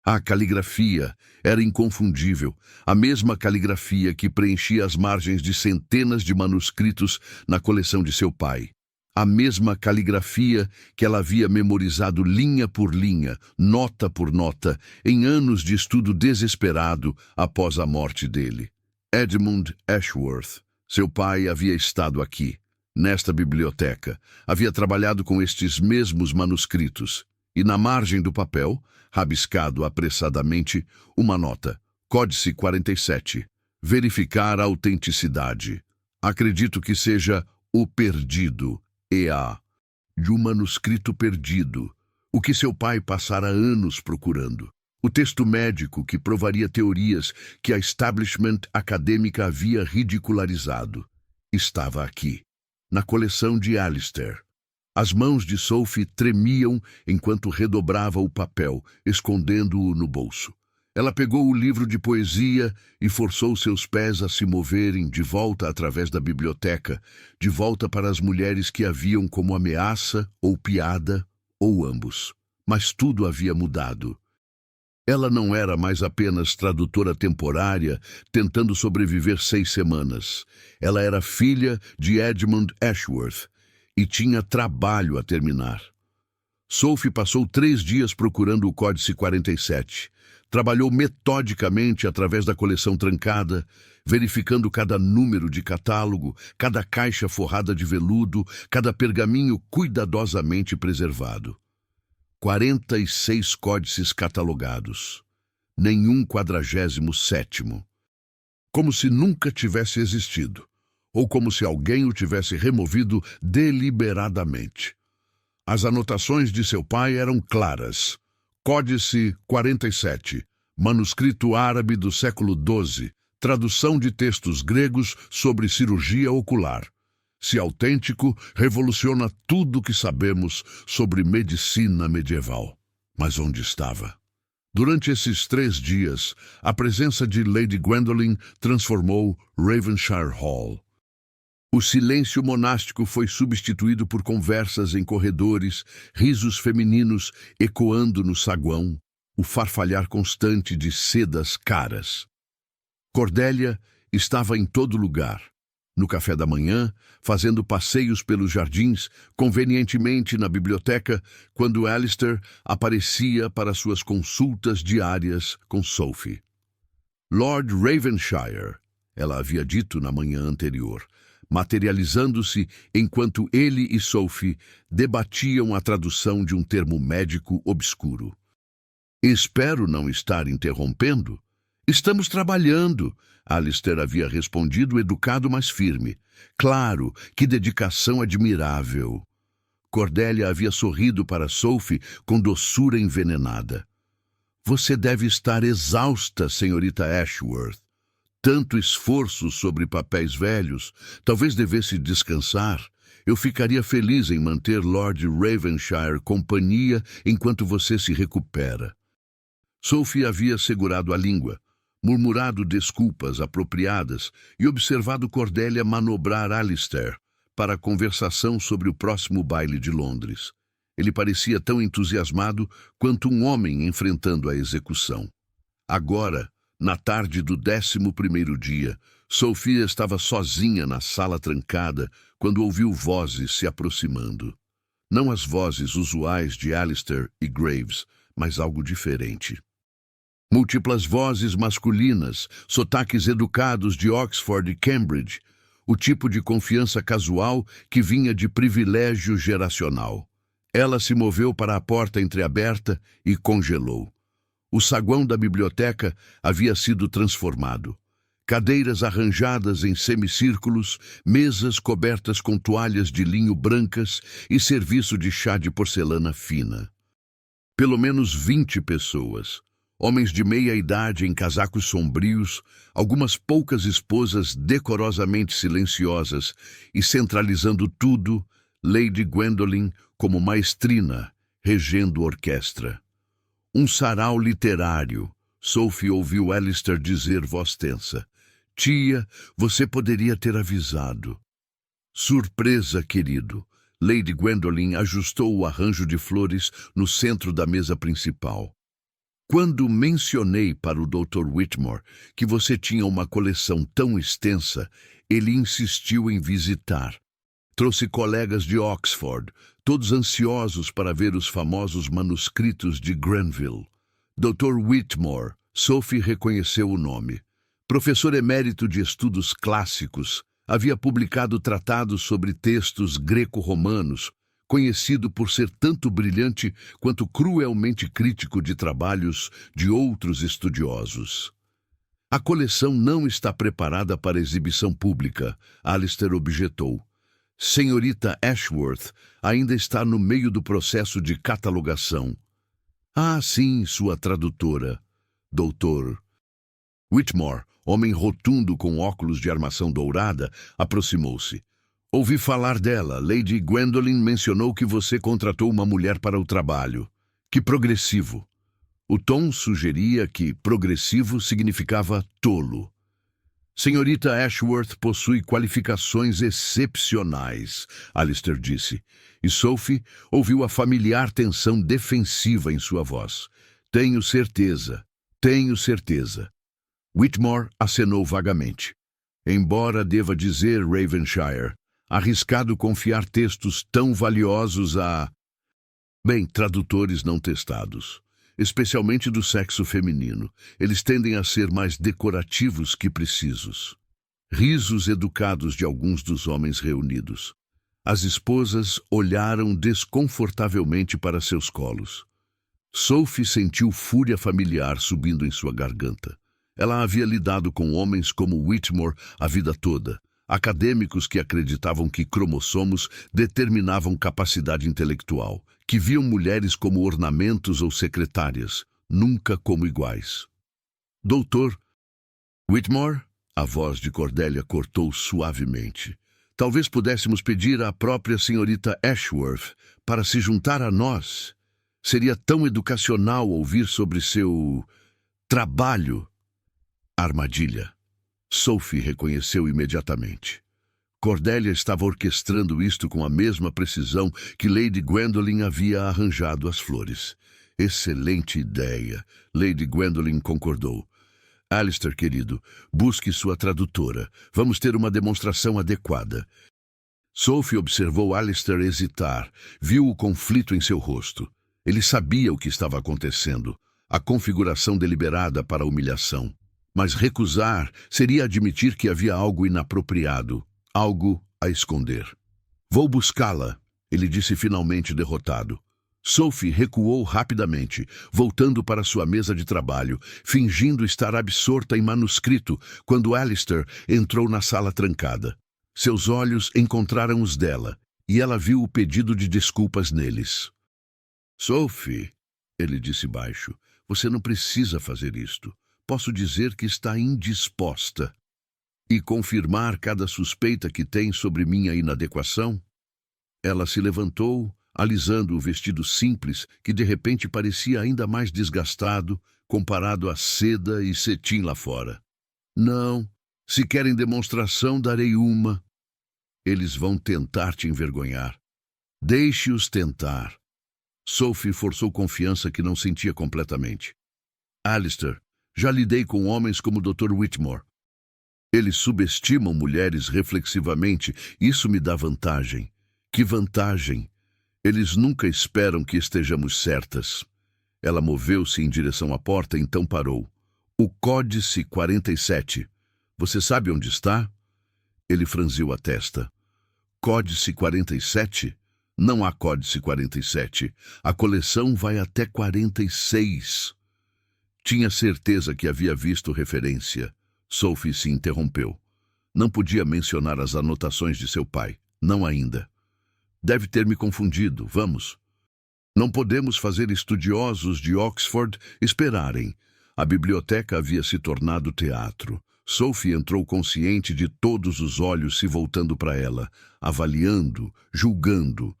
A caligrafia era inconfundível, a mesma caligrafia que preenchia as margens de centenas de manuscritos na coleção de seu pai. A mesma caligrafia que ela havia memorizado linha por linha, nota por nota, em anos de estudo desesperado após a morte dele. Edmund Ashworth, seu pai, havia estado aqui, nesta biblioteca, havia trabalhado com estes mesmos manuscritos, e na margem do papel, rabiscado apressadamente, uma nota, Códice 47, verificar a autenticidade. Acredito que seja o perdido, E.A., de um manuscrito perdido, o que seu pai passara anos procurando. O texto médico que provaria teorias que a establishment acadêmica havia ridicularizado. Estava aqui, na coleção de Alistair. As mãos de Sophie tremiam enquanto redobrava o papel, escondendo-o no bolso. Ela pegou o livro de poesia e forçou seus pés a se moverem de volta através da biblioteca, de volta para as mulheres que a viam como ameaça ou piada, ou ambos. Mas tudo havia mudado. Ela não era mais apenas tradutora temporária, tentando sobreviver 6 semanas. Ela era filha de Edmund Ashworth e tinha trabalho a terminar. Sophie passou 3 dias procurando o Códice 47. Trabalhou metodicamente através da coleção trancada, verificando cada número de catálogo, cada caixa forrada de veludo, cada pergaminho cuidadosamente preservado. 46 códices catalogados. Nenhum 47º. Como se nunca tivesse existido, ou como se alguém o tivesse removido deliberadamente. As anotações de seu pai eram claras. Códice 47, manuscrito árabe do século XII, tradução de textos gregos sobre cirurgia ocular. Se autêntico, revoluciona tudo o que sabemos sobre medicina medieval. Mas onde estava? Durante esses 3 dias, a presença de Lady Gwendolen transformou Ravenshire Hall. O silêncio monástico foi substituído por conversas em corredores, risos femininos ecoando no saguão, o farfalhar constante de sedas caras. Cordélia estava em todo lugar. No café da manhã, fazendo passeios pelos jardins, convenientemente na biblioteca, quando Alistair aparecia para suas consultas diárias com Sophie. Lord Ravenshire, ela havia dito na manhã anterior, materializando-se enquanto ele e Sophie debatiam a tradução de um termo médico obscuro. Espero não estar interrompendo. Estamos trabalhando, Alistair havia respondido, educado, mas firme. Claro, que dedicação admirável. Cordelia havia sorrido para Sophie com doçura envenenada. Você deve estar exausta, senhorita Ashworth. Tanto esforço sobre papéis velhos, talvez devesse descansar. Eu ficaria feliz em manter Lord Ravenshire companhia enquanto você se recupera. Sophie havia segurado a língua, murmurado desculpas apropriadas e observado Cordelia manobrar Alistair para a conversação sobre o próximo baile de Londres. Ele parecia tão entusiasmado quanto um homem enfrentando a execução. Agora, na tarde do 11º dia, Sophie estava sozinha na sala trancada quando ouviu vozes se aproximando. Não as vozes usuais de Alistair e Graves, mas algo diferente. Múltiplas vozes masculinas, sotaques educados de Oxford e Cambridge, o tipo de confiança casual que vinha de privilégio geracional. Ela se moveu para a porta entreaberta e congelou. O saguão da biblioteca havia sido transformado. Cadeiras arranjadas em semicírculos, mesas cobertas com toalhas de linho brancas e serviço de chá de porcelana fina. Pelo menos 20 pessoas. Homens de meia idade em casacos sombrios, algumas poucas esposas decorosamente silenciosas e centralizando tudo, Lady Gwendolen como maestrina, regendo orquestra. Um sarau literário, Sophie ouviu Alistair dizer voz tensa. Tia, você poderia ter avisado. Surpresa, querido. Lady Gwendolen ajustou o arranjo de flores no centro da mesa principal. Quando mencionei para o Dr. Whitmore que você tinha uma coleção tão extensa, ele insistiu em visitar. Trouxe colegas de Oxford, todos ansiosos para ver os famosos manuscritos de Granville. Dr. Whitmore, Sophie reconheceu o nome. Professor emérito de estudos clássicos, havia publicado tratados sobre textos greco-romanos, conhecido por ser tanto brilhante quanto cruelmente crítico de trabalhos de outros estudiosos. A coleção não está preparada para exibição pública, Alistair objetou. Senhorita Ashworth ainda está no meio do processo de catalogação. Ah, sim, sua tradutora, Dr. Whitmore, homem rotundo com óculos de armação dourada, aproximou-se. Ouvi falar dela. Lady Gwendolen mencionou que você contratou uma mulher para o trabalho. Que progressivo. O tom sugeria que progressivo significava tolo. Senhorita Ashworth possui qualificações excepcionais, Alistair disse, e Sophie ouviu a familiar tensão defensiva em sua voz. Tenho certeza. Whitmore acenou vagamente. Embora deva dizer Ravenshire, arriscado confiar textos tão valiosos a... tradutores não testados. Especialmente do sexo feminino. Eles tendem a ser mais decorativos que precisos. Risos educados de alguns dos homens reunidos. As esposas olharam desconfortavelmente para seus colos. Sophie sentiu fúria familiar subindo em sua garganta. Ela havia lidado com homens como Whitmore a vida toda, acadêmicos que acreditavam que cromossomos determinavam capacidade intelectual, que viam mulheres como ornamentos ou secretárias, nunca como iguais. Doutor Whitmore, a voz de Cordelia cortou suavemente. Talvez pudéssemos pedir à própria senhorita Ashworth para se juntar a nós. Seria tão educacional ouvir sobre seu trabalho. Armadilha. Sophie reconheceu imediatamente. Cordelia estava orquestrando isto com a mesma precisão que Lady Gwendolen havia arranjado as flores. Excelente ideia, Lady Gwendolen concordou. Alistair, querido, busque sua tradutora. Vamos ter uma demonstração adequada. Sophie observou Alistair hesitar, viu o conflito em seu rosto. Ele sabia o que estava acontecendo, a configuração deliberada para a humilhação. Mas recusar seria admitir que havia algo inapropriado, algo a esconder. Vou buscá-la, ele disse finalmente derrotado. Sophie recuou rapidamente, voltando para sua mesa de trabalho, fingindo estar absorta em manuscrito, quando Alistair entrou na sala trancada. Seus olhos encontraram os dela, e ela viu o pedido de desculpas neles. Sophie, ele disse baixo, você não precisa fazer isto. Posso dizer que está indisposta. E confirmar cada suspeita que tem sobre minha inadequação? Ela se levantou, alisando o vestido simples, que de repente parecia ainda mais desgastado, comparado à seda e cetim lá fora. Não, se querem demonstração, darei uma. Eles vão tentar te envergonhar. Deixe-os tentar. Sophie forçou confiança que não sentia completamente. Alistair, já lidei com homens como o Dr. Whitmore. Eles subestimam mulheres reflexivamente. Isso me dá vantagem. Que vantagem! Eles nunca esperam que estejamos certas. Ela moveu-se em direção à porta, então parou. O Códice 47. Você sabe onde está? Ele franziu a testa. Códice 47? Não há Códice 47. A coleção vai até 46. Tinha certeza que havia visto referência. Sophie se interrompeu. Não podia mencionar as anotações de seu pai. Não ainda. Deve ter me confundido. Vamos. Não podemos fazer estudiosos de Oxford esperarem. A biblioteca havia se tornado teatro. Sophie entrou consciente de todos os olhos se voltando para ela, avaliando, julgando.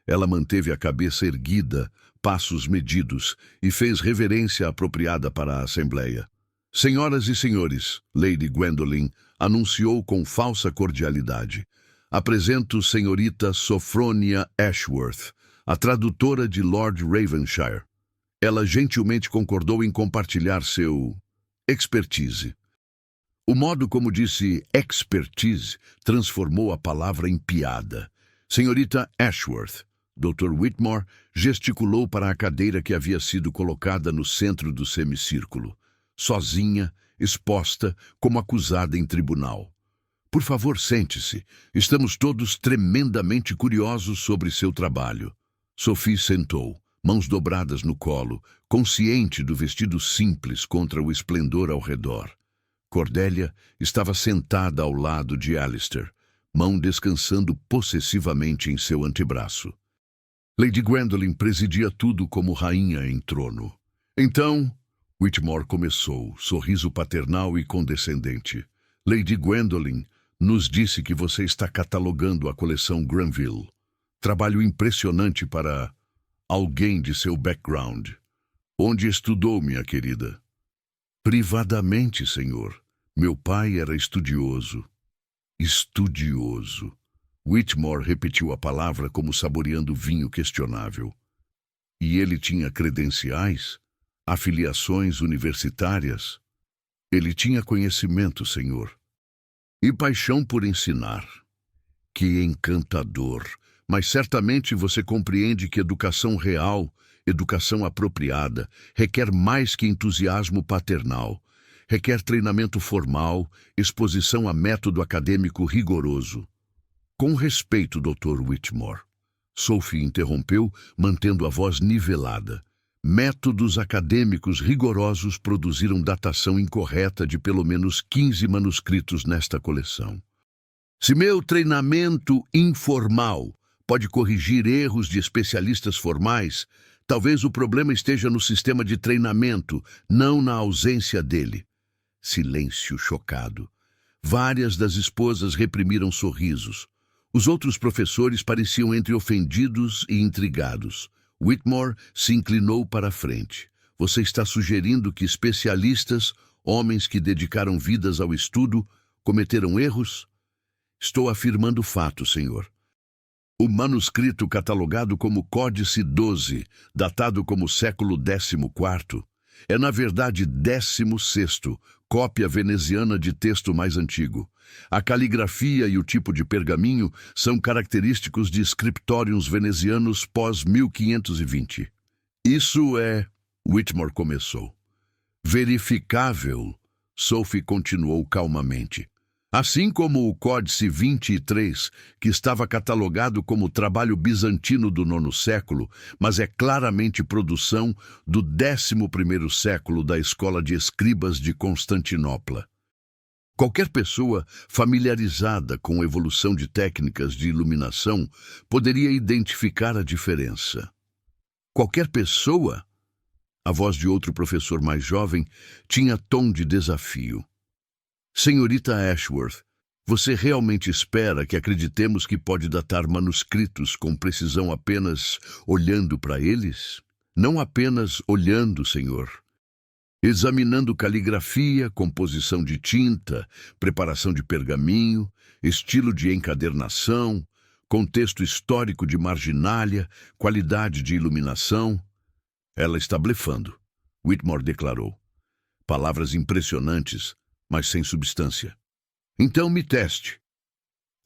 Ela manteve a cabeça erguida, passos medidos, e fez reverência apropriada para a Assembleia. Senhoras e senhores, Lady Gwendolen anunciou com falsa cordialidade. Apresento senhorita Sophronia Ashworth, a tradutora de Lord Ravenshire. Ela gentilmente concordou em compartilhar seu expertise. O modo como disse expertise transformou a palavra em piada. Senhorita Ashworth, Dr. Whitmore gesticulou para a cadeira que havia sido colocada no centro do semicírculo, sozinha, exposta, como acusada em tribunal. Por favor, sente-se. Estamos todos tremendamente curiosos sobre seu trabalho. Sophie sentou, mãos dobradas no colo, consciente do vestido simples contra o esplendor ao redor. Cordelia estava sentada ao lado de Alistair, mão descansando possessivamente em seu antebraço. Lady Gwendolen presidia tudo como rainha em trono. Então, Whitmore começou, sorriso paternal e condescendente. Lady Gwendolen nos disse que você está catalogando a coleção Granville. Trabalho impressionante para alguém de seu background. Onde estudou, minha querida? Privadamente, senhor. Meu pai era estudioso. Estudioso. Whitmore repetiu a palavra como saboreando vinho questionável. E ele tinha credenciais? Afiliações universitárias? Ele tinha conhecimento, senhor. E paixão por ensinar. Que encantador! Mas certamente você compreende que educação real, educação apropriada, requer mais que entusiasmo paternal. Requer treinamento formal, exposição a método acadêmico rigoroso. Com respeito, Dr. Whitmore. Sophie interrompeu, mantendo a voz nivelada. Métodos acadêmicos rigorosos produziram datação incorreta de pelo menos 15 manuscritos nesta coleção. Se meu treinamento informal pode corrigir erros de especialistas formais, talvez o problema esteja no sistema de treinamento, não na ausência dele. Silêncio chocado. Várias das esposas reprimiram sorrisos. Os outros professores pareciam entre ofendidos e intrigados. Whitmore se inclinou para a frente. Você está sugerindo que especialistas, homens que dedicaram vidas ao estudo, cometeram erros? Estou afirmando fato, senhor. O manuscrito catalogado como Códice 12, datado como século XIV, é na verdade 16º, cópia veneziana de texto mais antigo. A caligrafia e o tipo de pergaminho são característicos de scriptoriums venezianos pós-1520. Isso é... Whitmore começou. Verificável, Sophie continuou calmamente. Assim como o Códice 23, que estava catalogado como trabalho bizantino do nono século, mas é claramente produção do 11º século da Escola de Escribas de Constantinopla. Qualquer pessoa familiarizada com a evolução de técnicas de iluminação poderia identificar a diferença. Qualquer pessoa? A voz de outro professor mais jovem tinha tom de desafio. Senhorita Ashworth, você realmente espera que acreditemos que pode datar manuscritos com precisão apenas olhando para eles? Não apenas olhando, senhor. Examinando caligrafia, composição de tinta, preparação de pergaminho, estilo de encadernação, contexto histórico de marginalia, qualidade de iluminação. Ela está blefando, Whitmore declarou. Palavras impressionantes, mas sem substância. Então me teste.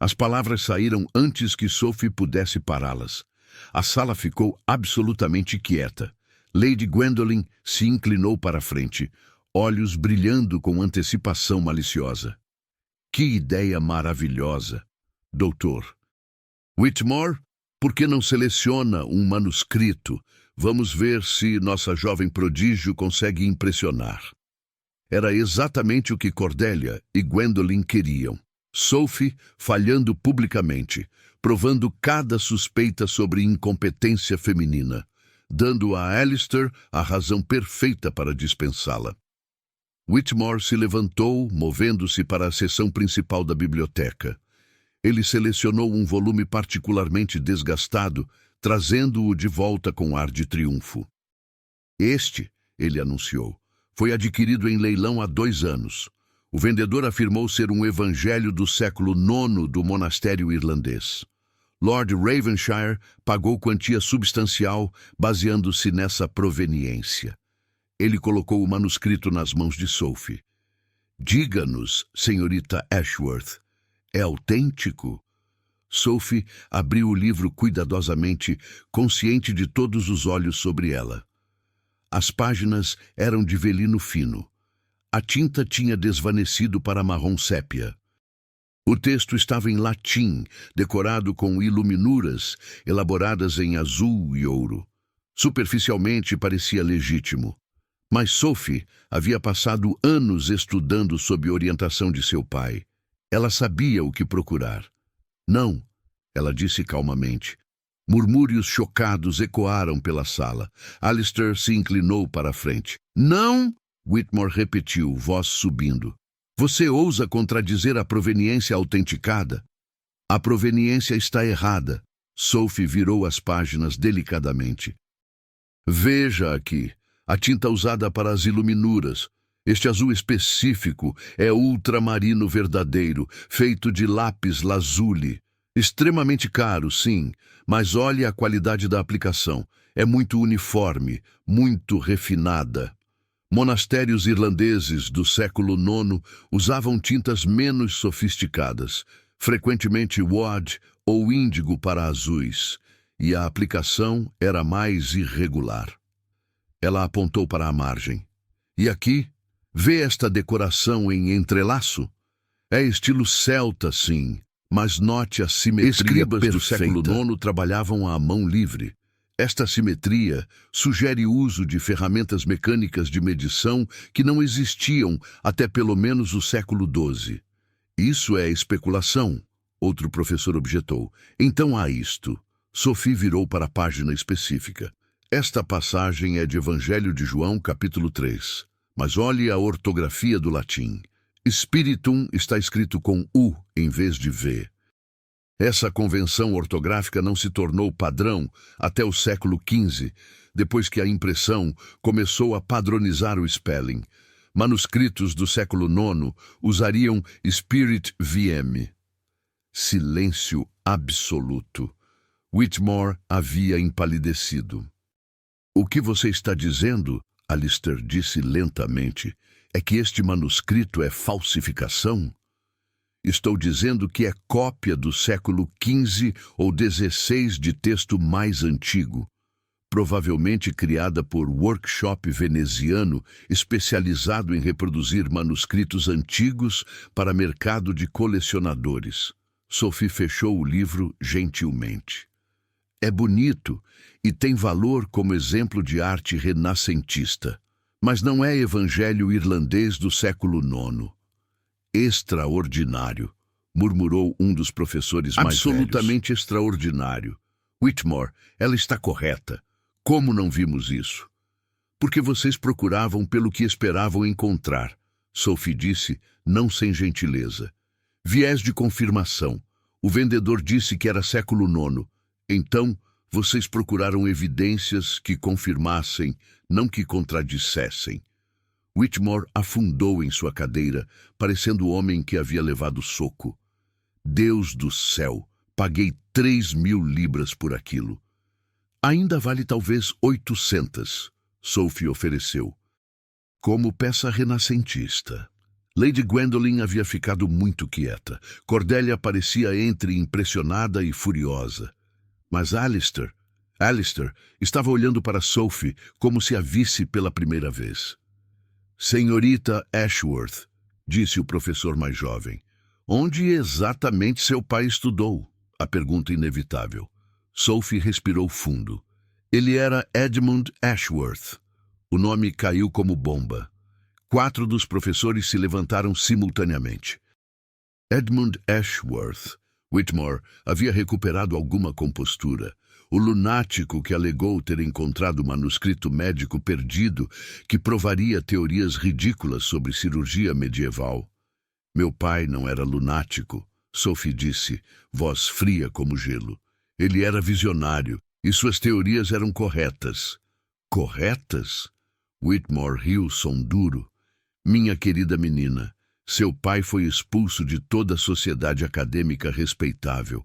As palavras saíram antes que Sophie pudesse pará-las. A sala ficou absolutamente quieta. Lady Gwendolen se inclinou para a frente, olhos brilhando com antecipação maliciosa. Que ideia maravilhosa, doutor. Whitmore, por que não seleciona um manuscrito? Vamos ver se nossa jovem prodígio consegue impressionar. Era exatamente o que Cordelia e Gwendolen queriam. Sophie falhando publicamente, provando cada suspeita sobre incompetência feminina, dando a Alistair a razão perfeita para dispensá-la. Whitmore se levantou, movendo-se para a seção principal da biblioteca. Ele selecionou um volume particularmente desgastado, trazendo-o de volta com ar de triunfo. Este, ele anunciou, foi adquirido em leilão há 2 anos. O vendedor afirmou ser um evangelho do século IX do monastério irlandês. Lord Ravenshire pagou quantia substancial baseando-se nessa proveniência. Ele colocou o manuscrito nas mãos de Sophie. Diga-nos, senhorita Ashworth, é autêntico? Sophie abriu o livro cuidadosamente, consciente de todos os olhos sobre ela. As páginas eram de velino fino. A tinta tinha desvanecido para marrom sépia. O texto estava em latim, decorado com iluminuras elaboradas em azul e ouro. Superficialmente parecia legítimo. Mas Sophie havia passado anos estudando sob orientação de seu pai. Ela sabia o que procurar. Não, ela disse calmamente. Murmúrios chocados ecoaram pela sala. Alistair se inclinou para a frente. Não! Whitmore repetiu, voz subindo. Você ousa contradizer a proveniência autenticada? A proveniência está errada. Sophie virou as páginas delicadamente. Veja aqui, a tinta usada para as iluminuras. Este azul específico é ultramarino verdadeiro, feito de lápis lazuli. Extremamente caro, sim, mas olhe a qualidade da aplicação. É muito uniforme, muito refinada. Monastérios irlandeses do século IX usavam tintas menos sofisticadas, frequentemente woad ou índigo para azuis, e a aplicação era mais irregular. Ela apontou para a margem. E aqui, vê esta decoração em entrelaço? É estilo celta, sim. Mas note a simetria. Escribas perfeita. Do século IX trabalhavam à mão livre. Esta simetria sugere o uso de ferramentas mecânicas de medição que não existiam até pelo menos o século XII. Isso é especulação, outro professor objetou. Então há isto. Sophie virou para a página específica. Esta passagem é de Evangelho de João, capítulo 3. Mas olhe a ortografia do latim. Spiritum está escrito com U em vez de V. Essa convenção ortográfica não se tornou padrão até o século XV, depois que a impressão começou a padronizar o spelling. Manuscritos do século IX usariam Spirit VM. Silêncio absoluto. Whitmore havia empalidecido. O que você está dizendo, Alistair disse lentamente, é que este manuscrito é falsificação? Estou dizendo que é cópia do século XV ou XVI de texto mais antigo. provavelmente criada por workshop veneziano especializado em reproduzir manuscritos antigos para mercado de colecionadores. Sophie fechou o livro gentilmente. É bonito e tem valor como exemplo de arte renascentista, mas não é evangelho irlandês do século IX. Extraordinário, murmurou um dos professores mais velhos. Absolutamente extraordinário. Whitmore, ela está correta. Como não vimos isso? Porque vocês procuravam pelo que esperavam encontrar, Sophie disse, não sem gentileza. Viés de confirmação. O vendedor disse que era século IX. Então, vocês procuraram evidências que confirmassem, não que contradissessem. Whitmore afundou em sua cadeira, parecendo o homem que havia levado soco. Deus do céu, paguei 3.000 libras por aquilo. Ainda vale talvez 800, Sophie ofereceu. Como peça renascentista. Lady Gwendolen havia ficado muito quieta. Cordelia parecia entre impressionada e furiosa. Mas Alistair estava olhando para Sophie como se a visse pela primeira vez. Senhorita Ashworth, disse o professor mais jovem, onde exatamente seu pai estudou? A pergunta inevitável. Sophie respirou fundo. Ele era Edmund Ashworth. O nome caiu como bomba. 4 dos professores se levantaram simultaneamente. Edmund Ashworth. Whitmore havia recuperado alguma compostura. O lunático que alegou ter encontrado o manuscrito médico perdido que provaria teorias ridículas sobre cirurgia medieval. Meu pai não era lunático, Sophie disse, voz fria como gelo. Ele era visionário e suas teorias eram corretas. Corretas? Whitmore riu som duro. Minha querida menina, seu pai foi expulso de toda a sociedade acadêmica respeitável.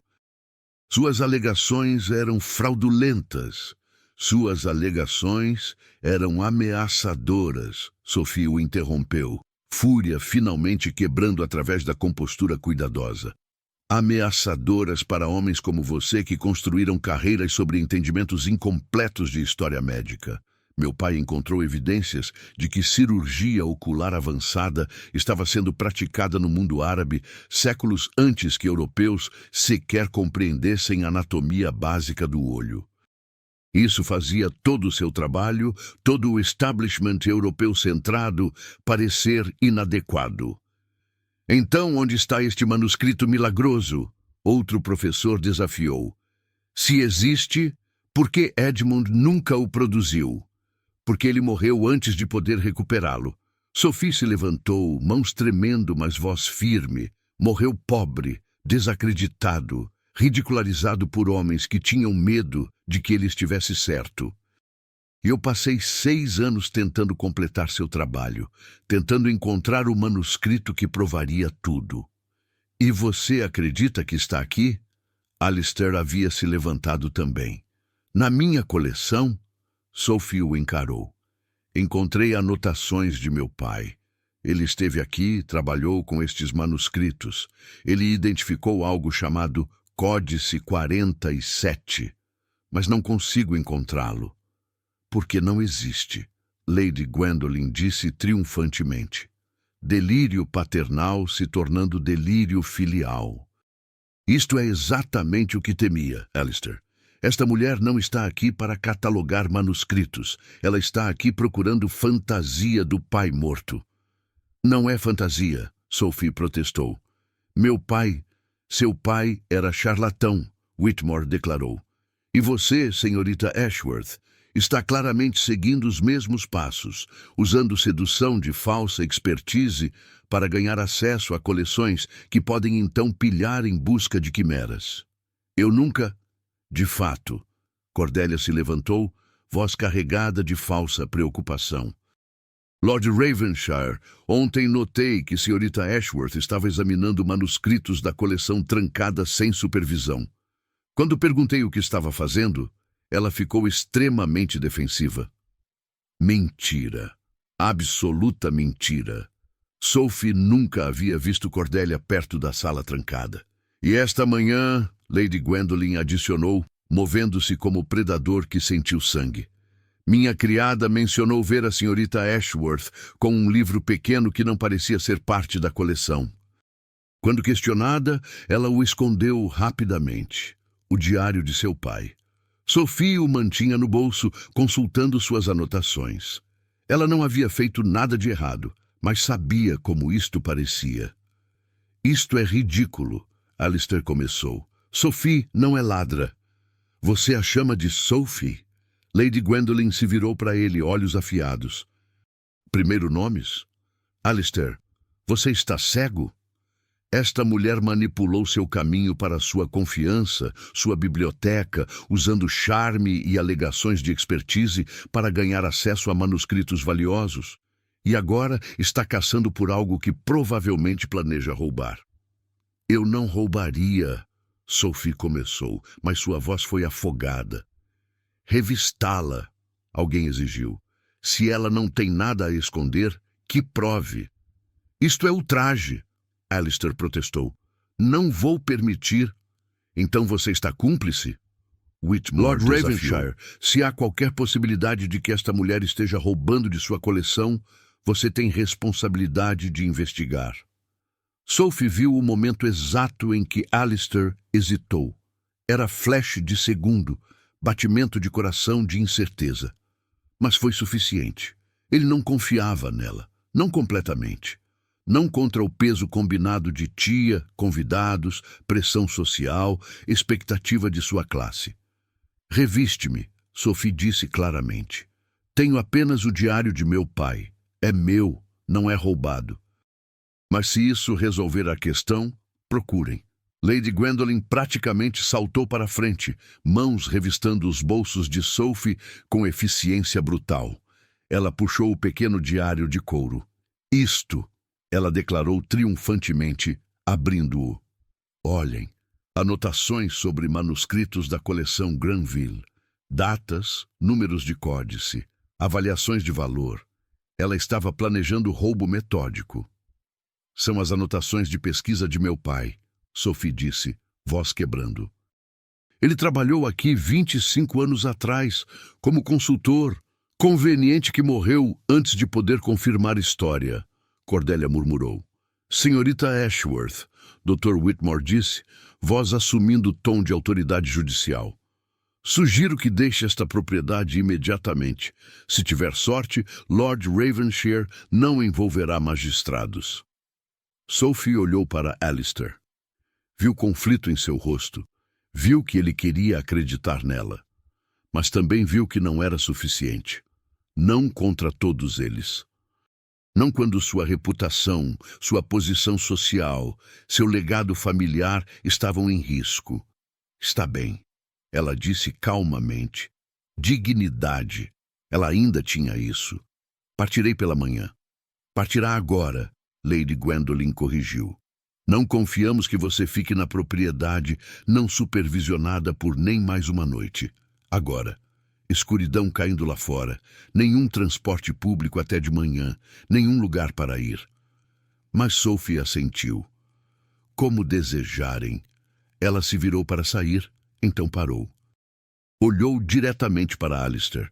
Suas alegações eram fraudulentas. Suas alegações eram ameaçadoras. Sophie o interrompeu, fúria finalmente quebrando através da compostura cuidadosa. Ameaçadoras para homens como você que construíram carreiras sobre entendimentos incompletos de história médica. Meu pai encontrou evidências de que cirurgia ocular avançada estava sendo praticada no mundo árabe séculos antes que europeus sequer compreendessem a anatomia básica do olho. Isso fazia todo o seu trabalho, todo o establishment europeu centrado, parecer inadequado. Então, onde está este manuscrito milagroso? Outro professor desafiou. Se existe, por que Edmund nunca o produziu? Porque ele morreu antes de poder recuperá-lo. Sophie se levantou, mãos tremendo, mas voz firme. Morreu pobre, desacreditado, ridicularizado por homens que tinham medo de que ele estivesse certo. E eu passei 6 anos tentando completar seu trabalho, tentando encontrar o manuscrito que provaria tudo. E você acredita que está aqui? Alistair havia se levantado também. Na minha coleção? Sophie o encarou. Encontrei anotações de meu pai. Ele esteve aqui, trabalhou com estes manuscritos. Ele identificou algo chamado Códice 47, mas não consigo encontrá-lo. Porque não existe, Lady Gwendolen disse triunfantemente. Delírio paternal se tornando delírio filial. Isto é exatamente o que temia, Alistair. Esta mulher não está aqui para catalogar manuscritos. Ela está aqui procurando fantasia do pai morto. Não é fantasia, Sophie protestou. Seu pai era charlatão, Whitmore declarou. E você, senhorita Ashworth, está claramente seguindo os mesmos passos, usando sedução de falsa expertise para ganhar acesso a coleções que podem então pilhar em busca de quimeras. Eu nunca... De fato, Cordelia se levantou, voz carregada de falsa preocupação. Lord Ravenshire, ontem notei que senhorita Ashworth estava examinando manuscritos da coleção trancada sem supervisão. Quando perguntei o que estava fazendo, ela ficou extremamente defensiva. Mentira. Absoluta mentira. Sophie nunca havia visto Cordelia perto da sala trancada. E esta manhã, Lady Gwendolen adicionou, movendo-se como predador que sentiu sangue. Minha criada mencionou ver a senhorita Ashworth com um livro pequeno que não parecia ser parte da coleção. Quando questionada, ela o escondeu rapidamente. O diário de seu pai. Sophie o mantinha no bolso, consultando suas anotações. Ela não havia feito nada de errado, mas sabia como isto parecia. Isto é ridículo, Alistair começou. Sophie não é ladra. Você a chama de Sophie? Lady Gwendolen se virou para ele, olhos afiados. Primeiro nomes? Alistair, você está cego? Esta mulher manipulou seu caminho para sua confiança, sua biblioteca, usando charme e alegações de expertise para ganhar acesso a manuscritos valiosos. E agora está caçando por algo que provavelmente planeja roubar. Eu não roubaria, Sophie começou, mas sua voz foi afogada. Revistá-la, alguém exigiu. Se ela não tem nada a esconder, que prove. Isto é ultraje. Alistair protestou. Não vou permitir. Então você está cúmplice? Whitmore Lord Ravenshire, se há qualquer possibilidade de que esta mulher esteja roubando de sua coleção, você tem responsabilidade de investigar. Sophie viu o momento exato em que Alistair hesitou. Era flash de segundo, batimento de coração de incerteza. Mas foi suficiente. Ele não confiava nela, não completamente. Não contra o peso combinado de tia, convidados, pressão social, expectativa de sua classe. Reviste-me, Sophie disse claramente. Tenho apenas o diário de meu pai. É meu, não é roubado. Mas se isso resolver a questão, procurem. Lady Gwendolen praticamente saltou para a frente, mãos revistando os bolsos de Sophie com eficiência brutal. Ela puxou o pequeno diário de couro. Isto, ela declarou triunfantemente, abrindo-o. Olhem, anotações sobre manuscritos da coleção Granville, datas, números de códice, avaliações de valor. Ela estava planejando roubo metódico. São as anotações de pesquisa de meu pai, Sophie disse, voz quebrando. Ele trabalhou aqui 25 anos atrás, como consultor. Conveniente que morreu antes de poder confirmar história. Cordelia murmurou. Senhorita Ashworth, Dr. Whitmore disse, voz assumindo o tom de autoridade judicial. Sugiro que deixe esta propriedade imediatamente. Se tiver sorte, Lord Ravenshire não envolverá magistrados. Sophie olhou para Alistair. Viu conflito em seu rosto. Viu que ele queria acreditar nela. Mas também viu que não era suficiente. Não contra todos eles. Não quando sua reputação, sua posição social, seu legado familiar estavam em risco. Está bem, ela disse calmamente. Dignidade. Ela ainda tinha isso. Partirei pela manhã. Partirá agora, Lady Gwendolen corrigiu. Não confiamos que você fique na propriedade não supervisionada por nem mais uma noite. Agora. Escuridão caindo lá fora, nenhum transporte público até de manhã, nenhum lugar para ir. Mas Sophie assentiu. Como desejarem. Ela se virou para sair, então parou. Olhou diretamente para Alistair.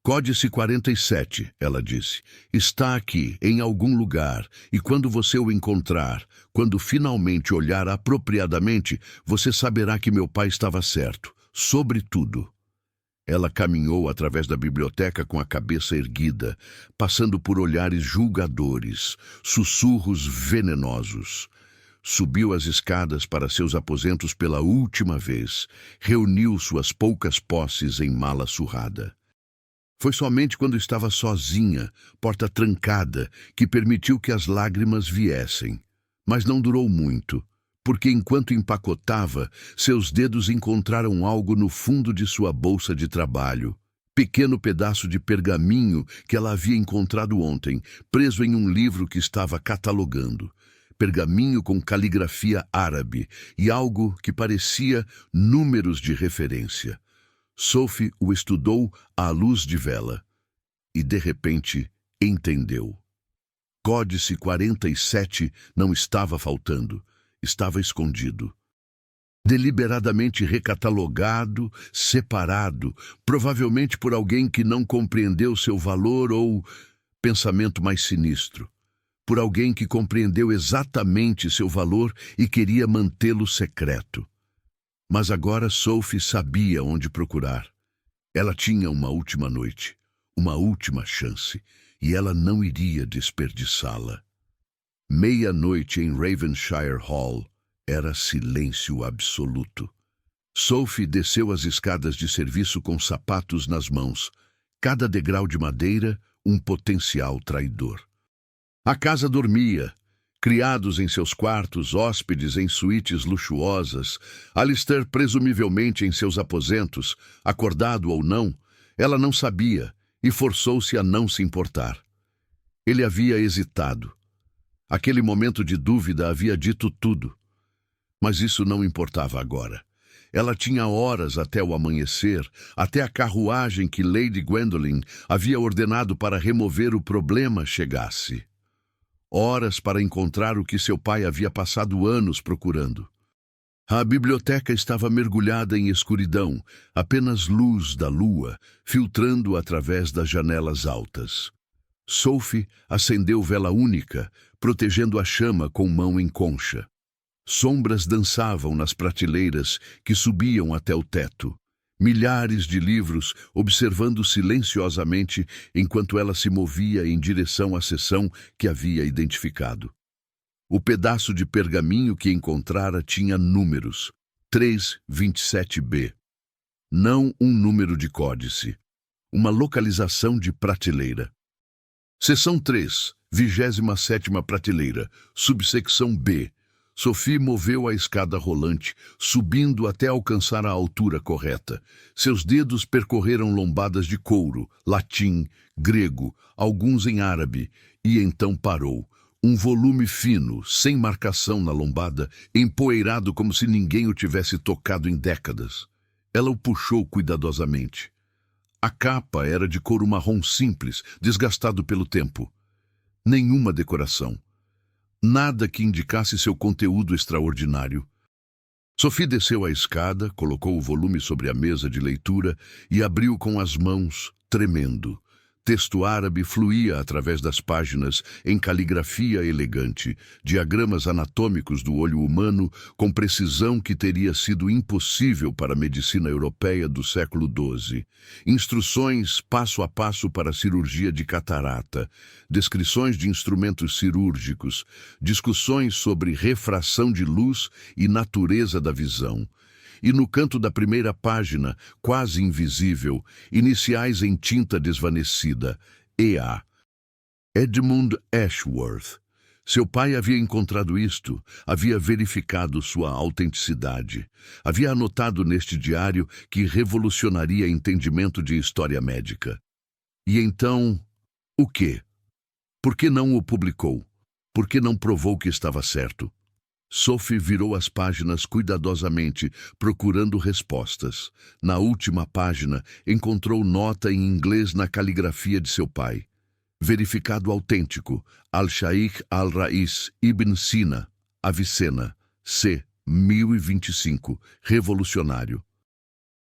Códice 47, ela disse. Está aqui, em algum lugar, e quando você o encontrar, quando finalmente olhar apropriadamente, você saberá que meu pai estava certo, sobre tudo. Ela caminhou através da biblioteca com a cabeça erguida, passando por olhares julgadores, sussurros venenosos. Subiu as escadas para seus aposentos pela última vez, reuniu suas poucas posses em mala surrada. Foi somente quando estava sozinha, porta trancada, que permitiu que as lágrimas viessem. Mas não durou muito. Porque enquanto empacotava, seus dedos encontraram algo no fundo de sua bolsa de trabalho. Pequeno pedaço de pergaminho que ela havia encontrado ontem, preso em um livro que estava catalogando. Pergaminho com caligrafia árabe e algo que parecia números de referência. Sophie o estudou à luz de vela. E, de repente, entendeu. Códice 47 não estava faltando. Estava escondido. deliberadamente recatalogado, separado, provavelmente por alguém que não compreendeu seu valor ou, pensamento mais sinistro, por alguém que compreendeu exatamente seu valor e queria mantê-lo secreto. Mas agora Sophie sabia onde procurar. Ela tinha uma última noite, uma última chance, e ela não iria desperdiçá-la. Meia-noite em Ravenshire Hall era silêncio absoluto. Sophie desceu as escadas de serviço com sapatos nas mãos, cada degrau de madeira um potencial traidor. A casa dormia, criados em seus quartos, hóspedes em suítes luxuosas, Alistair presumivelmente em seus aposentos, acordado ou não, ela não sabia e forçou-se a não se importar. Ele havia hesitado. Aquele momento de dúvida havia dito tudo. Mas isso não importava agora. Ela tinha horas até o amanhecer, até a carruagem que Lady Gwendolen havia ordenado para remover o problema chegasse. Horas para encontrar o que seu pai havia passado anos procurando. A biblioteca estava mergulhada em escuridão, apenas luz da lua, filtrando através das janelas altas. Sophie acendeu vela única, protegendo a chama com mão em concha. Sombras dançavam nas prateleiras que subiam até o teto. Milhares de livros observando silenciosamente enquanto ela se movia em direção à seção que havia identificado. O pedaço de pergaminho que encontrara tinha números, 327B. Não um número de códice, uma localização de prateleira. Seção 3, 27ª prateleira, subsecção B. Sophie moveu a escada rolante, subindo até alcançar a altura correta. Seus dedos percorreram lombadas de couro, latim, grego, alguns em árabe, e então parou. Um volume fino, sem marcação na lombada, empoeirado como se ninguém o tivesse tocado em décadas. Ela o puxou cuidadosamente. A capa era de couro marrom simples, desgastado pelo tempo. Nenhuma decoração. Nada que indicasse seu conteúdo extraordinário. Sophie desceu a escada, colocou o volume sobre a mesa de leitura e abriu com as mãos, tremendo. Texto árabe fluía através das páginas em caligrafia elegante, diagramas anatômicos do olho humano com precisão que teria sido impossível para a medicina europeia do século XII. Instruções passo a passo para a cirurgia de catarata, descrições de instrumentos cirúrgicos, discussões sobre refração de luz e natureza da visão. E no canto da primeira página, quase invisível, iniciais em tinta desvanecida, E.A. Edmund Ashworth. Seu pai havia encontrado isto, havia verificado sua autenticidade. Havia anotado neste diário que revolucionaria entendimento de história médica. E então, o quê? Por que não o publicou? Por que não provou que estava certo? Sophie virou as páginas cuidadosamente, procurando respostas. Na última página, encontrou nota em inglês na caligrafia de seu pai. Verificado autêntico, Al-Shaikh Al-Rais Ibn Sina, Avicena, C. 1025, revolucionário.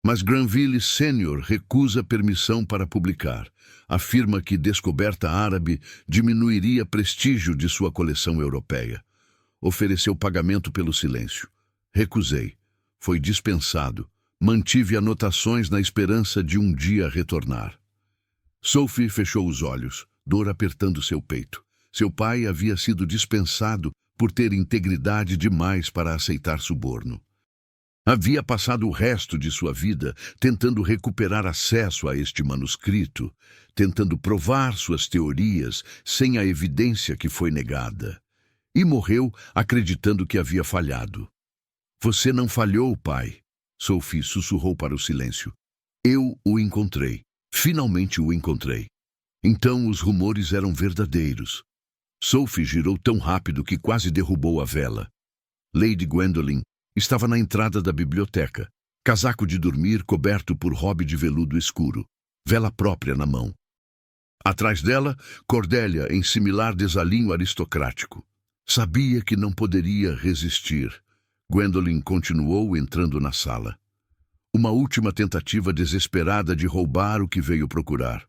Mas Granville Sênior recusa permissão para publicar. Afirma que descoberta árabe diminuiria prestígio de sua coleção europeia. Ofereceu pagamento pelo silêncio. Recusei. Foi dispensado. Mantive anotações na esperança de um dia retornar. Sophie fechou os olhos, dor apertando seu peito. Seu pai havia sido dispensado por ter integridade demais para aceitar suborno. Havia passado o resto de sua vida tentando recuperar acesso a este manuscrito, tentando provar suas teorias sem a evidência que foi negada. E morreu acreditando que havia falhado. Você não falhou, pai, Sophie sussurrou para o silêncio. Eu o encontrei. Finalmente o encontrei. Então os rumores eram verdadeiros. Sophie girou tão rápido que quase derrubou a vela. Lady Gwendolen estava na entrada da biblioteca, casaco de dormir coberto por robe de veludo escuro, vela própria na mão. Atrás dela, Cordélia em similar desalinho aristocrático. Sabia que não poderia resistir. Gwendolyn continuou entrando na sala. Uma última tentativa desesperada de roubar o que veio procurar.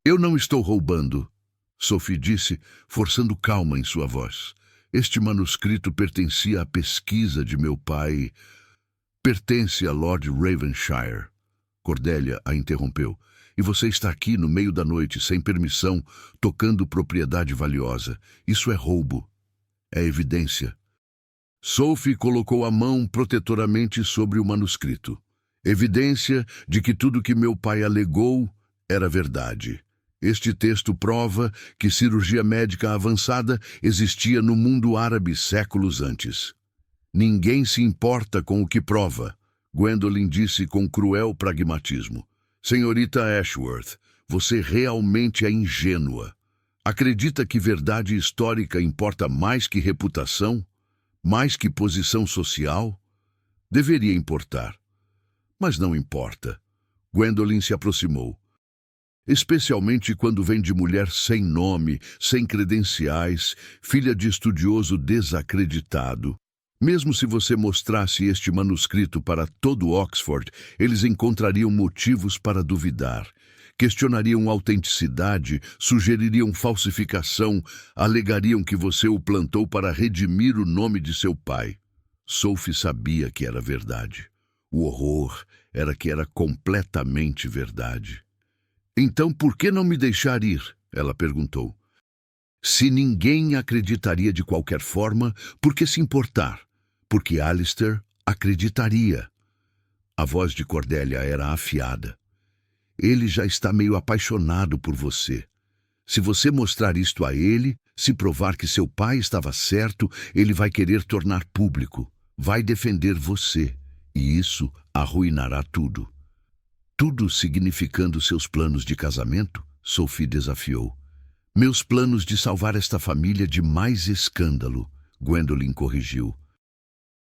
Eu não estou roubando, Sophie disse, forçando calma em sua voz. Este manuscrito pertencia à pesquisa de meu pai. Pertence a Lord Ravenshire. Cordelia a interrompeu. E você está aqui no meio da noite, sem permissão, tocando propriedade valiosa. Isso é roubo. É evidência. Sophie colocou a mão protetoramente sobre o manuscrito. Evidência de que tudo que meu pai alegou era verdade. Este texto prova que cirurgia médica avançada existia no mundo árabe séculos antes. Ninguém se importa com o que prova, Gwendolyn disse com cruel pragmatismo. Senhorita Ashworth, você realmente é ingênua. Acredita que verdade histórica importa mais que reputação? Mais que posição social? Deveria importar. Mas não importa. Gwendolyn se aproximou. Especialmente quando vem de mulher sem nome, sem credenciais, filha de estudioso desacreditado. Mesmo se você mostrasse este manuscrito para todo Oxford, eles encontrariam motivos para duvidar. Questionariam autenticidade, sugeririam falsificação, alegariam que você o plantou para redimir o nome de seu pai. Sophie sabia que era verdade. O horror era que era completamente verdade. Então, por que não me deixar ir? Ela perguntou. Se ninguém acreditaria de qualquer forma, por que se importar? Porque Alistair acreditaria. A voz de Cordelia era afiada. Ele já está meio apaixonado por você. Se você mostrar isto a ele, se provar que seu pai estava certo, ele vai querer tornar público. Vai defender você. E isso arruinará tudo. Tudo significando seus planos de casamento? Sophie desafiou. Meus planos de salvar esta família de mais escândalo, Gwendolyn corrigiu.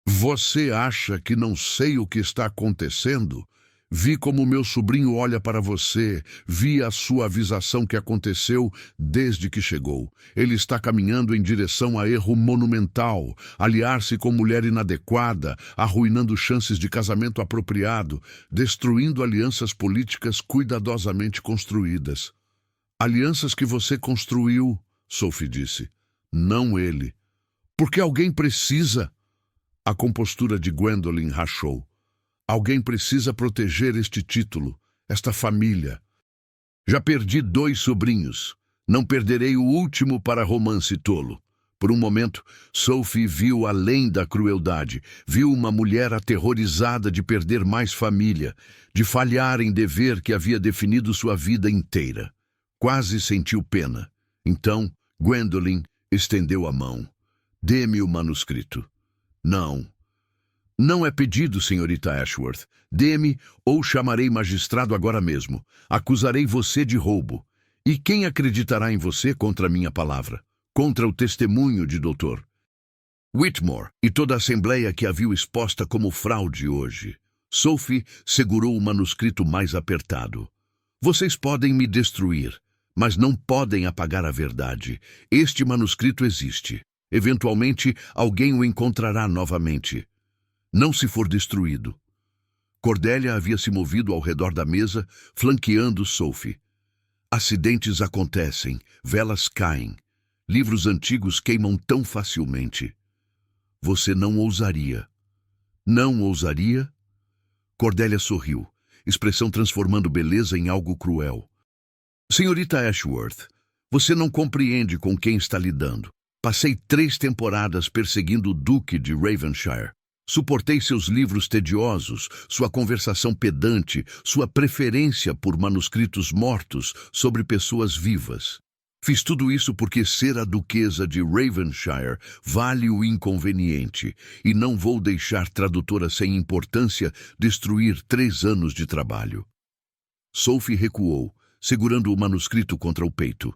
Você acha que não sei o que está acontecendo? Vi como meu sobrinho olha para você, vi a sua avisação que aconteceu desde que chegou. Ele está caminhando em direção a erro monumental, aliar-se com mulher inadequada, arruinando chances de casamento apropriado, destruindo alianças políticas cuidadosamente construídas. Alianças que você construiu, Sophie disse, não ele. Porque alguém precisa. A compostura de Gwendolyn rachou. Alguém precisa proteger este título, esta família. Já perdi 2 sobrinhos. Não perderei o último para romance tolo. Por um momento, Sophie viu além da crueldade. Viu uma mulher aterrorizada de perder mais família, de falhar em dever que havia definido sua vida inteira. Quase sentiu pena. Então, Gwendolyn estendeu a mão. Dê-me o manuscrito. Não. Não é pedido, senhorita Ashworth. Dê-me ou chamarei magistrado agora mesmo. Acusarei você de roubo. E quem acreditará em você contra a minha palavra? Contra o testemunho de Dr. Whitmore e toda a assembleia que a viu exposta como fraude hoje. Sophie segurou o manuscrito mais apertado. Vocês podem me destruir, mas não podem apagar a verdade. Este manuscrito existe. Eventualmente, alguém o encontrará novamente. Não se for destruído. Cordelia havia se movido ao redor da mesa, flanqueando Sophie. Acidentes acontecem, velas caem. Livros antigos queimam tão facilmente. Você não ousaria. Não ousaria? Cordelia sorriu, expressão transformando beleza em algo cruel. Senhorita Ashworth, você não compreende com quem está lidando. Passei 3 temporadas perseguindo o Duque de Ravenshire. Suportei seus livros tediosos, sua conversação pedante, sua preferência por manuscritos mortos sobre pessoas vivas. Fiz tudo isso porque ser a duquesa de Ravenshire vale o inconveniente, e não vou deixar tradutora sem importância destruir 3 anos de trabalho. Sophie recuou, segurando o manuscrito contra o peito.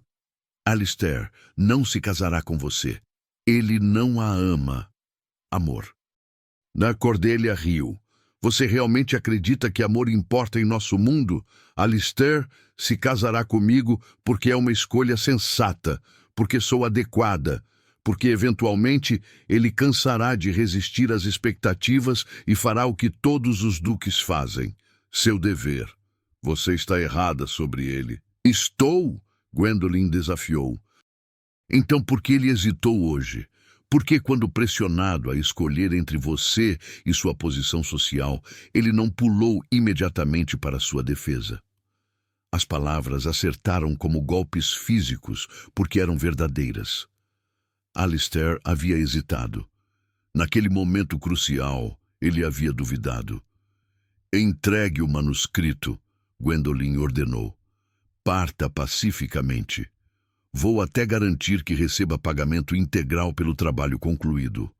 Alistair não se casará com você. Ele não a ama. Amor. Cordelia riu. Você realmente acredita que amor importa em nosso mundo? Alistair se casará comigo porque é uma escolha sensata, porque sou adequada, porque eventualmente ele cansará de resistir às expectativas e fará o que todos os duques fazem, seu dever. Você está errada sobre ele. Estou? Gwendolyn desafiou. Então por que ele hesitou hoje? Por que, quando pressionado a escolher entre você e sua posição social, ele não pulou imediatamente para sua defesa? As palavras acertaram como golpes físicos, porque eram verdadeiras. Alistair havia hesitado. Naquele momento crucial, ele havia duvidado. Entregue o manuscrito, Gwendolyn ordenou. Parta pacificamente. Vou até garantir que receba pagamento integral pelo trabalho concluído.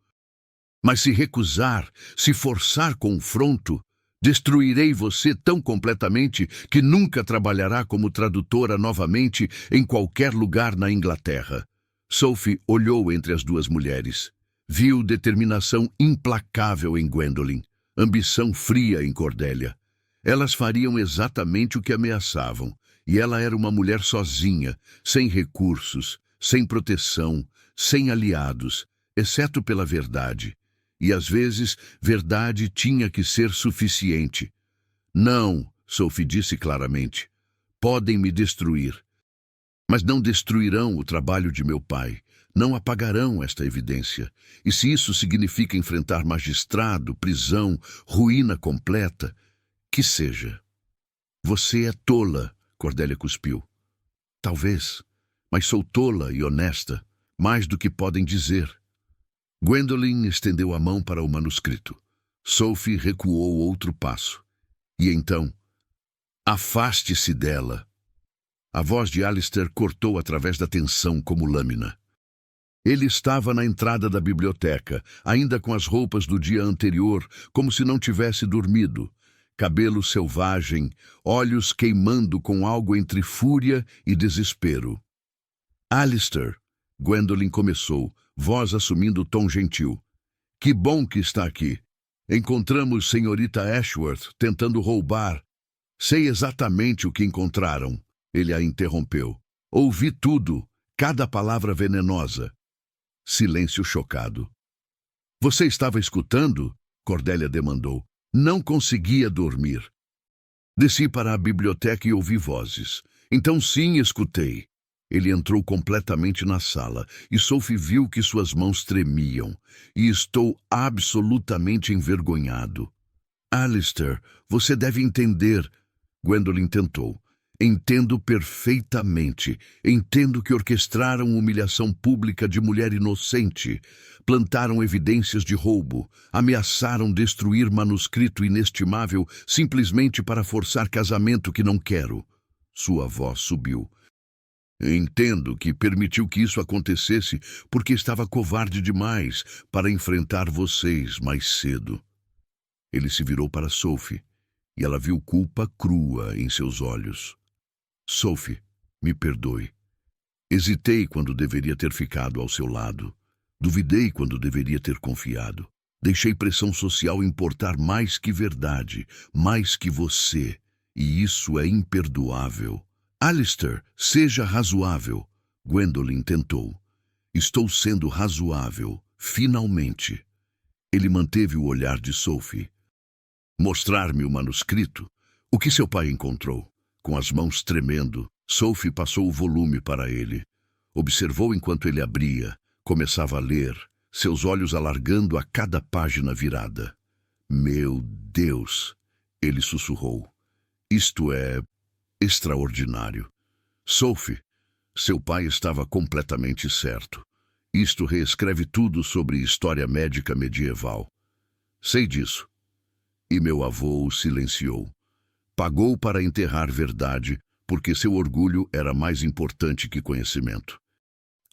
Mas se recusar, se forçar confronto, destruirei você tão completamente que nunca trabalhará como tradutora novamente em qualquer lugar na Inglaterra. Sophie olhou entre as duas mulheres. Viu determinação implacável em Gwendolyn, ambição fria em Cordelia. Elas fariam exatamente o que ameaçavam, e ela era uma mulher sozinha, sem recursos, sem proteção, sem aliados, exceto pela verdade. E às vezes, verdade tinha que ser suficiente. Não, Sophie disse claramente. Podem me destruir. Mas não destruirão o trabalho de meu pai. Não apagarão esta evidência. E se isso significa enfrentar magistrado, prisão, ruína completa, que seja. Você é tola, Cordelia cuspiu. Talvez, mas sou tola e honesta, mais do que podem dizer. Gwendolyn estendeu a mão para o manuscrito. Sophie recuou outro passo. E então, afaste-se dela. A voz de Alistair cortou através da tensão como lâmina. Ele estava na entrada da biblioteca, ainda com as roupas do dia anterior, como se não tivesse dormido. Cabelo selvagem, olhos queimando com algo entre fúria e desespero. Alistair, Gwendolyn começou, voz assumindo tom gentil. Que bom que está aqui. Encontramos senhorita Ashworth tentando roubar. Sei exatamente o que encontraram. Ele a interrompeu. Ouvi tudo, cada palavra venenosa. Silêncio chocado. Você estava escutando? Cordelia demandou. Não conseguia dormir. Desci para a biblioteca e ouvi vozes. Então sim, escutei. Ele entrou completamente na sala e Sophie viu que suas mãos tremiam. E estou absolutamente envergonhado. Alistair, você deve entender. Gwendolyn tentou. Entendo perfeitamente. Entendo que orquestraram humilhação pública de mulher inocente. Plantaram evidências de roubo. Ameaçaram destruir manuscrito inestimável simplesmente para forçar casamento que não quero. Sua voz subiu. Entendo que permitiu que isso acontecesse porque estava covarde demais para enfrentar vocês mais cedo. Ele se virou para Sophie e ela viu culpa crua em seus olhos. Sophie, me perdoe. Hesitei quando deveria ter ficado ao seu lado. Duvidei quando deveria ter confiado. Deixei pressão social importar mais que verdade, mais que você. E isso é imperdoável. Alistair, seja razoável. Gwendolyn tentou. Estou sendo razoável, finalmente. Ele manteve o olhar de Sophie. Mostrar-me o manuscrito? O que seu pai encontrou? Com as mãos tremendo, Sophie passou o volume para ele. Observou enquanto ele abria. Começava a ler, seus olhos alargando a cada página virada. Meu Deus! Ele sussurrou. Isto é extraordinário. Sophie, seu pai estava completamente certo. Isto reescreve tudo sobre história médica medieval. Sei disso. E meu avô o silenciou. Pagou para enterrar verdade, porque seu orgulho era mais importante que conhecimento.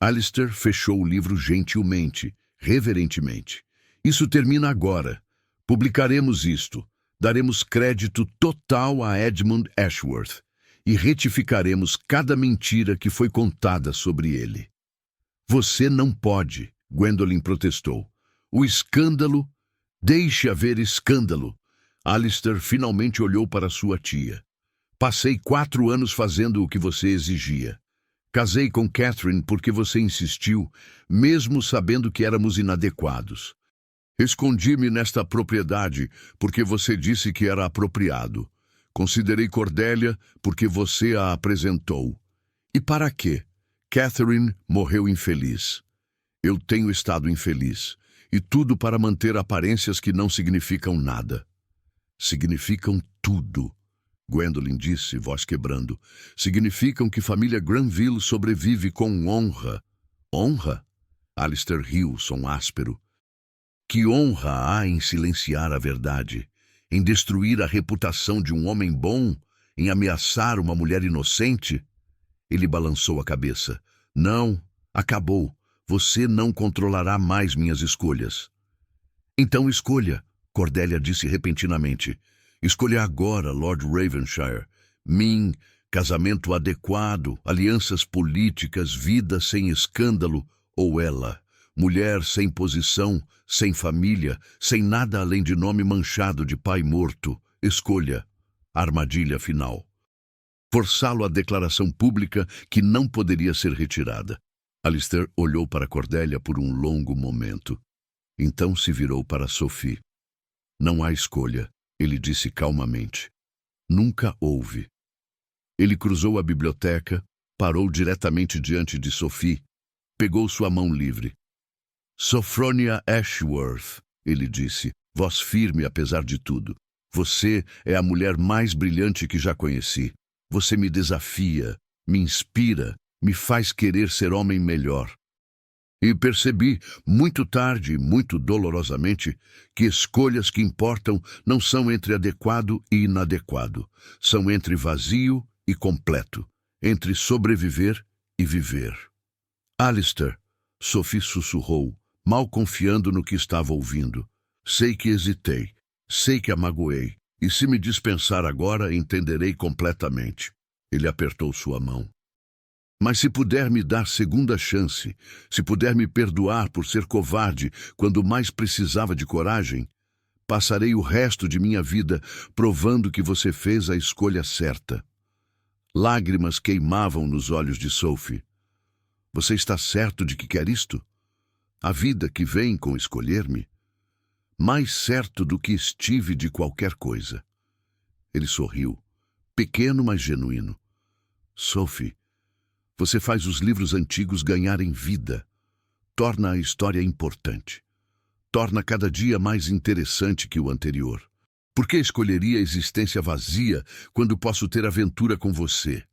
Alistair fechou o livro gentilmente, reverentemente. Isso termina agora. Publicaremos isto. Daremos crédito total a Edmund Ashworth e retificaremos cada mentira que foi contada sobre ele. Você não pode, Gwendolyn protestou. O escândalo... Deixe haver escândalo. Alistair finalmente olhou para sua tia. Passei 4 anos fazendo o que você exigia. Casei com Catherine porque você insistiu, mesmo sabendo que éramos inadequados. Escondi-me nesta propriedade porque você disse que era apropriado. Considerei Cordélia porque você a apresentou. E para quê? Catherine morreu infeliz. Eu tenho estado infeliz. E tudo para manter aparências que não significam nada. Significam tudo. Gwendolyn disse, voz quebrando. Significam que família Granville sobrevive com honra. Honra? Alistair riu, som áspero. Que honra há em silenciar a verdade, em destruir a reputação de um homem bom, em ameaçar uma mulher inocente? Ele balançou a cabeça. Não, acabou. Você não controlará mais minhas escolhas. Então escolha, Cordélia disse repentinamente. Escolha agora, Lord Ravenshire. Mim, casamento adequado, alianças políticas, vida sem escândalo, ou ela, mulher sem posição, sem família, sem nada além de nome manchado de pai morto. Escolha. Armadilha final. Forçá-lo à declaração pública que não poderia ser retirada. Alistair olhou para Cordélia por um longo momento. Então se virou para Sophie. Não há escolha, ele disse calmamente. Nunca houve. Ele cruzou a biblioteca, parou diretamente diante de Sophie, pegou sua mão livre. Sophronia Ashworth, ele disse, voz firme apesar de tudo. Você é a mulher mais brilhante que já conheci. Você me desafia, me inspira, me faz querer ser homem melhor. E percebi, muito tarde, muito dolorosamente, que escolhas que importam não são entre adequado e inadequado. São entre vazio e completo, entre sobreviver e viver. Alistair, Sophie sussurrou, mal confiando no que estava ouvindo. Sei que hesitei, sei que a magoei, e se me dispensar agora, entenderei completamente. Ele apertou sua mão. Mas se puder me dar segunda chance, se puder me perdoar por ser covarde quando mais precisava de coragem, passarei o resto de minha vida provando que você fez a escolha certa. Lágrimas queimavam nos olhos de Sophie. Você está certo de que quer isto? A vida que vem com escolher-me? Mais certo do que estive de qualquer coisa. Ele sorriu, pequeno mas genuíno. Sophie, você faz os livros antigos ganharem vida. Torna a história importante. Torna cada dia mais interessante que o anterior. Por que escolheria a existência vazia quando posso ter aventura com você?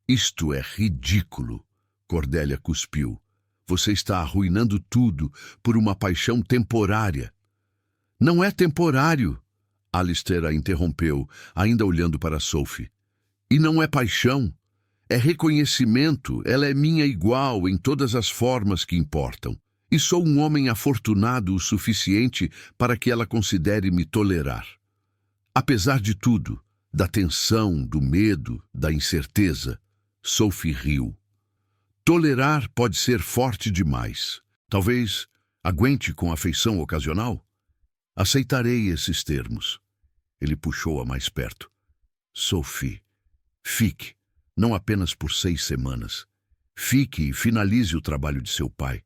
Isto é ridículo, Cordélia cuspiu. Você está arruinando tudo por uma paixão temporária. Não é temporário, Alistair a interrompeu, ainda olhando para Sophie. E não é paixão. É reconhecimento, ela é minha igual em todas as formas que importam. E sou um homem afortunado o suficiente para que ela considere me tolerar. Apesar de tudo, da tensão, do medo, da incerteza, Sophie riu. Tolerar pode ser forte demais. Talvez aguente com afeição ocasional? Aceitarei esses termos. Ele puxou-a mais perto. Sophie, fique. Não apenas por 6 semanas. Fique e finalize o trabalho de seu pai.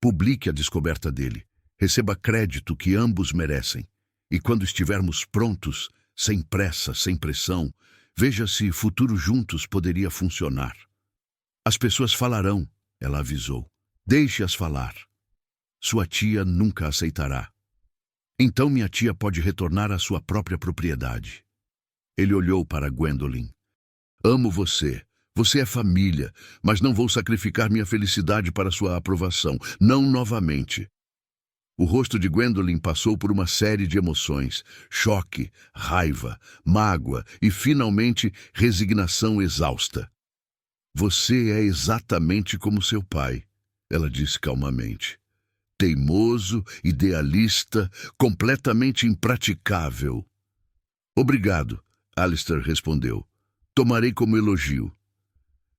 Publique a descoberta dele. Receba crédito que ambos merecem. E quando estivermos prontos, sem pressa, sem pressão, veja se futuro juntos poderia funcionar. As pessoas falarão, ela avisou. Deixe-as falar. Sua tia nunca aceitará. Então minha tia pode retornar à sua própria propriedade. Ele olhou para Gwendolyn. Amo você. Você é família, mas não vou sacrificar minha felicidade para sua aprovação. Não novamente. O rosto de Gwendolyn passou por uma série de emoções. Choque, raiva, mágoa e, finalmente, resignação exausta. Você é exatamente como seu pai, ela disse calmamente. Teimoso, idealista, completamente impraticável. Obrigado, Alistair respondeu. Tomarei como elogio.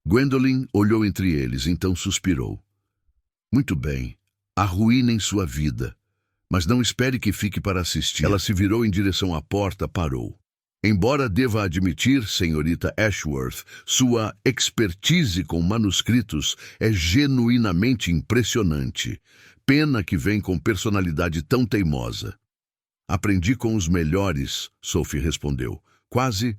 Gwendolyn olhou entre eles, então suspirou. Muito bem, arruinem sua vida, mas não espere que fique para assistir. Ela se virou em direção à porta, parou. Embora deva admitir, senhorita Ashworth, sua expertise com manuscritos é genuinamente impressionante. Pena que vem com personalidade tão teimosa. Aprendi com os melhores, Sophie respondeu. Quase,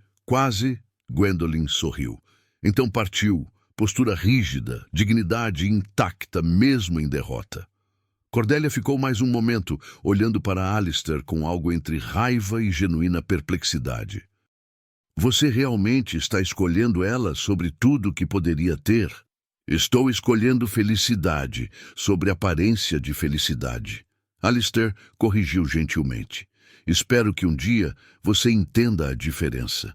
Gwendolen sorriu. Então partiu, postura rígida, dignidade intacta mesmo em derrota. Cordélia ficou mais um momento, olhando para Alistair com algo entre raiva e genuína perplexidade. Você realmente está escolhendo ela sobre tudo que poderia ter? Estou escolhendo felicidade sobre aparência de felicidade. Alistair corrigiu gentilmente. Espero que um dia você entenda a diferença.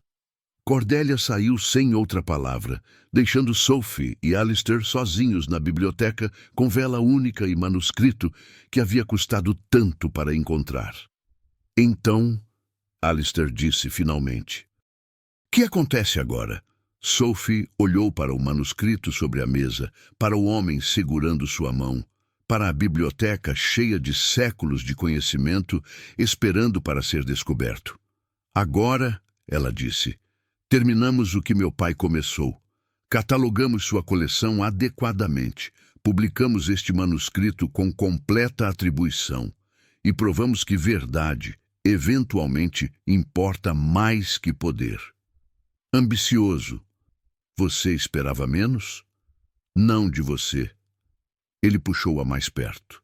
Cordélia saiu sem outra palavra, deixando Sophie e Alistair sozinhos na biblioteca com vela única e manuscrito que havia custado tanto para encontrar. Então, Alistair disse finalmente. O que acontece agora? Sophie olhou para o manuscrito sobre a mesa, para o homem segurando sua mão, para a biblioteca cheia de séculos de conhecimento, esperando para ser descoberto. Agora, ela disse, terminamos o que meu pai começou. Catalogamos sua coleção adequadamente, publicamos este manuscrito com completa atribuição e provamos que verdade, eventualmente, importa mais que poder. Ambicioso. Você esperava menos? Não de você. Ele puxou-a mais perto.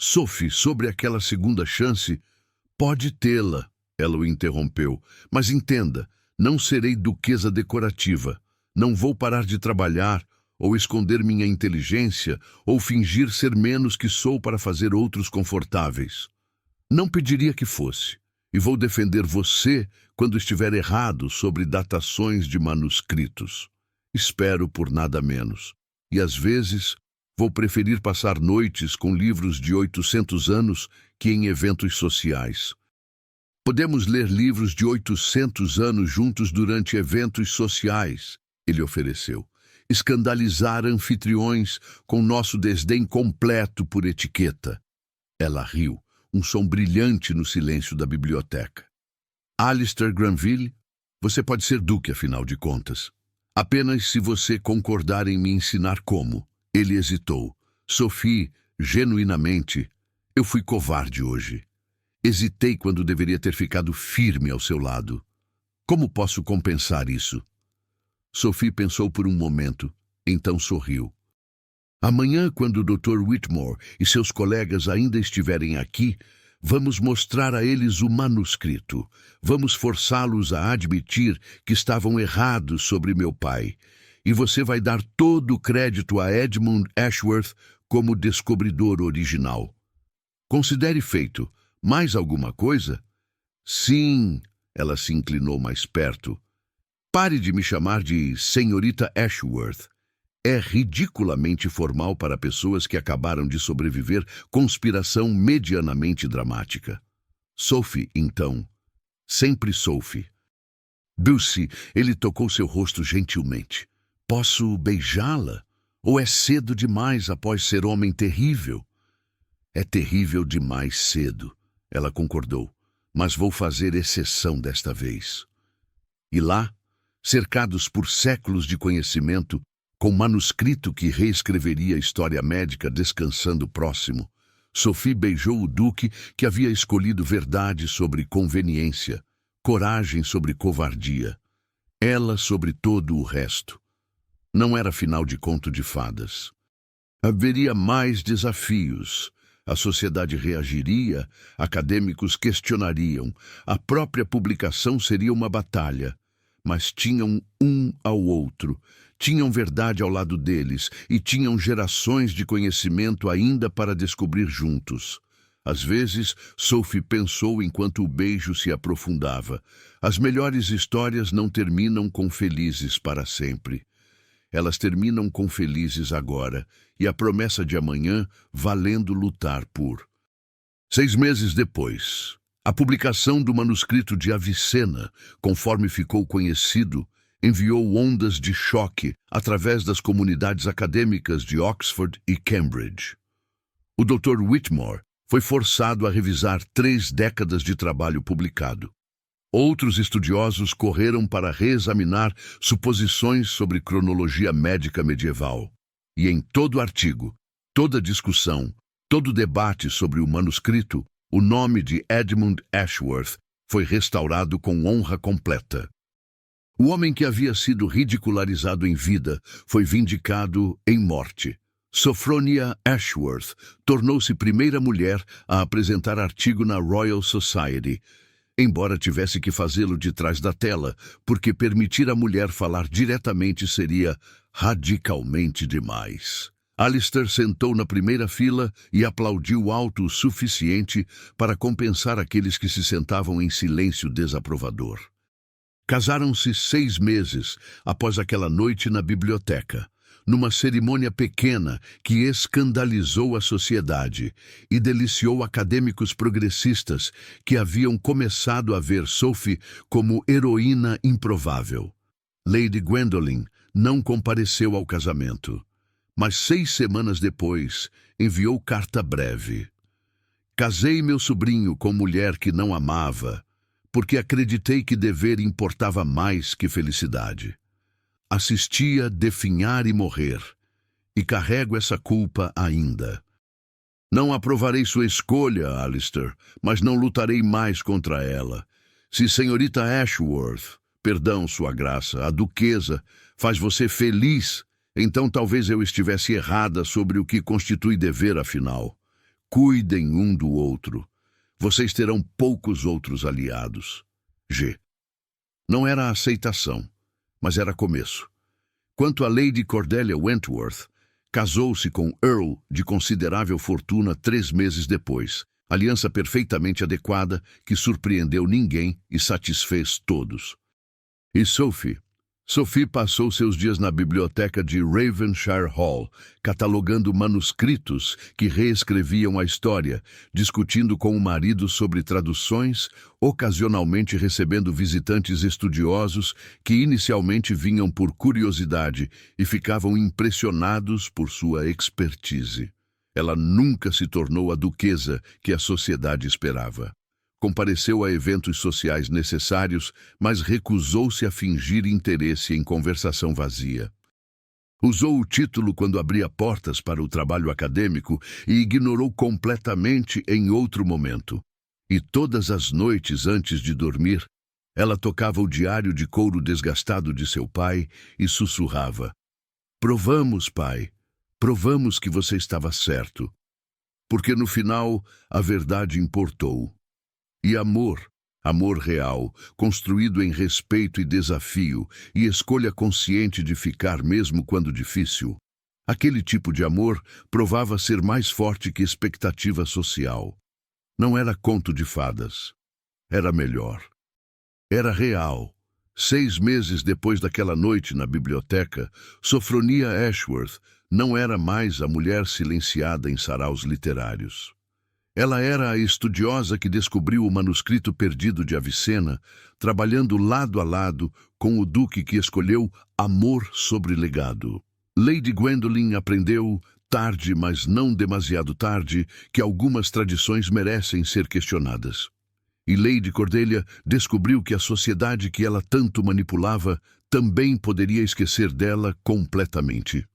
Sophie, sobre aquela segunda chance, pode tê-la, ela o interrompeu, mas entenda, não serei duquesa decorativa. Não vou parar de trabalhar, ou esconder minha inteligência, ou fingir ser menos que sou para fazer outros confortáveis. Não pediria que fosse, e vou defender você quando estiver errado sobre datações de manuscritos. Espero por nada menos. E às vezes, vou preferir passar noites com livros de 800 anos que em eventos sociais. Podemos ler livros de 800 anos juntos durante eventos sociais, ele ofereceu. Escandalizar anfitriões com nosso desdém completo por etiqueta. Ela riu, um som brilhante no silêncio da biblioteca. Alistair Granville, você pode ser duque, afinal de contas. Apenas se você concordar em me ensinar como. Ele hesitou. Sophie, genuinamente, eu fui covarde hoje. Hesitei quando deveria ter ficado firme ao seu lado. Como posso compensar isso? Sophie pensou por um momento, então sorriu. Amanhã, quando o Dr. Whitmore e seus colegas ainda estiverem aqui, vamos mostrar a eles o manuscrito. Vamos forçá-los a admitir que estavam errados sobre meu pai. E você vai dar todo o crédito a Edmund Ashworth como descobridor original. Considere feito. Mais alguma coisa? Sim, ela se inclinou mais perto. Pare de me chamar de senhorita Ashworth. É ridiculamente formal para pessoas que acabaram de sobreviver conspiração medianamente dramática. Sophie, então. Sempre Sophie. Dulce, ele tocou seu rosto gentilmente. Posso beijá-la? Ou é cedo demais após ser homem terrível? É terrível demais cedo, ela concordou, mas vou fazer exceção desta vez. E lá, cercados por séculos de conhecimento, com manuscrito que reescreveria a história médica descansando próximo, Sophie beijou o duque que havia escolhido verdade sobre conveniência, coragem sobre covardia, ela sobre todo o resto. Não era final de conto de fadas. Haveria mais desafios. A sociedade reagiria, acadêmicos questionariam, a própria publicação seria uma batalha. Mas tinham um ao outro, tinham verdade ao lado deles e tinham gerações de conhecimento ainda para descobrir juntos. Às vezes, Sophie pensou enquanto o beijo se aprofundava. As melhores histórias não terminam com felizes para sempre. Elas terminam com felizes agora, e a promessa de amanhã valendo lutar por. 6 meses depois, a publicação do manuscrito de Avicena, conforme ficou conhecido, enviou ondas de choque através das comunidades acadêmicas de Oxford e Cambridge. O Dr. Whitmore foi forçado a revisar 3 décadas de trabalho publicado. Outros estudiosos correram para reexaminar suposições sobre cronologia médica medieval. E em todo artigo, toda discussão, todo debate sobre o manuscrito, o nome de Edmund Ashworth foi restaurado com honra completa. O homem que havia sido ridicularizado em vida foi vindicado em morte. Sophronia Ashworth tornou-se primeira mulher a apresentar artigo na Royal Society, embora tivesse que fazê-lo de trás da tela, porque permitir à mulher falar diretamente seria radicalmente demais. Alistair sentou na primeira fila e aplaudiu alto o suficiente para compensar aqueles que se sentavam em silêncio desaprovador. Casaram-se 6 meses após aquela noite na biblioteca, numa cerimônia pequena que escandalizou a sociedade e deliciou acadêmicos progressistas que haviam começado a ver Sophie como heroína improvável. Lady Gwendolen não compareceu ao casamento, mas 6 semanas depois enviou carta breve. Casei meu sobrinho com mulher que não amava, porque acreditei que dever importava mais que felicidade. Assisti-a definhar e morrer, e carrego essa culpa ainda. Não aprovarei sua escolha, Alistair, mas não lutarei mais contra ela. Se senhorita Ashworth, perdão, sua graça, a duquesa, faz você feliz, então talvez eu estivesse errada sobre o que constitui dever, afinal. Cuidem um do outro. Vocês terão poucos outros aliados. G. Não era aceitação, mas era começo. Quanto a Lady Cordelia Wentworth, casou-se com Earl de considerável fortuna 3 meses depois. Aliança perfeitamente adequada que surpreendeu ninguém e satisfez todos. E Sophie? Sophie passou seus dias na biblioteca de Ravenshire Hall, catalogando manuscritos que reescreviam a história, discutindo com o marido sobre traduções, ocasionalmente recebendo visitantes estudiosos que inicialmente vinham por curiosidade e ficavam impressionados por sua expertise. Ela nunca se tornou a duquesa que a sociedade esperava. Compareceu a eventos sociais necessários, mas recusou-se a fingir interesse em conversação vazia. Usou o título quando abria portas para o trabalho acadêmico e ignorou completamente em outro momento. E todas as noites antes de dormir, ela tocava o diário de couro desgastado de seu pai e sussurrava: "Provamos, pai, provamos que você estava certo." Porque no final a verdade importou. E amor, amor real, construído em respeito e desafio, e escolha consciente de ficar mesmo quando difícil. Aquele tipo de amor provava ser mais forte que expectativa social. Não era conto de fadas. Era melhor. Era real. 6 meses depois daquela noite na biblioteca, Sophronia Ashworth não era mais a mulher silenciada em saraus literários. Ela era a estudiosa que descobriu o manuscrito perdido de Avicena, trabalhando lado a lado com o duque que escolheu amor sobre legado. Lady Gwendolen aprendeu, tarde, mas não demasiado tarde, que algumas tradições merecem ser questionadas. E Lady Cordelia descobriu que a sociedade que ela tanto manipulava também poderia esquecer dela completamente.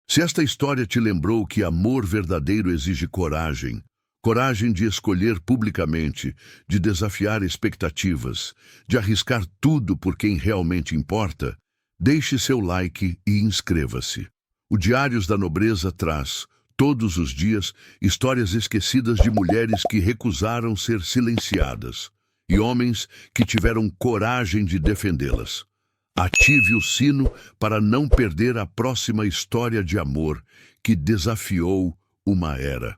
Se esta história te lembrou que amor verdadeiro exige coragem, coragem de escolher publicamente, de desafiar expectativas, de arriscar tudo por quem realmente importa, deixe seu like e inscreva-se. O Diários da Nobreza traz, todos os dias, histórias esquecidas de mulheres que recusaram ser silenciadas e homens que tiveram coragem de defendê-las. Ative o sino para não perder a próxima história de amor que desafiou uma era.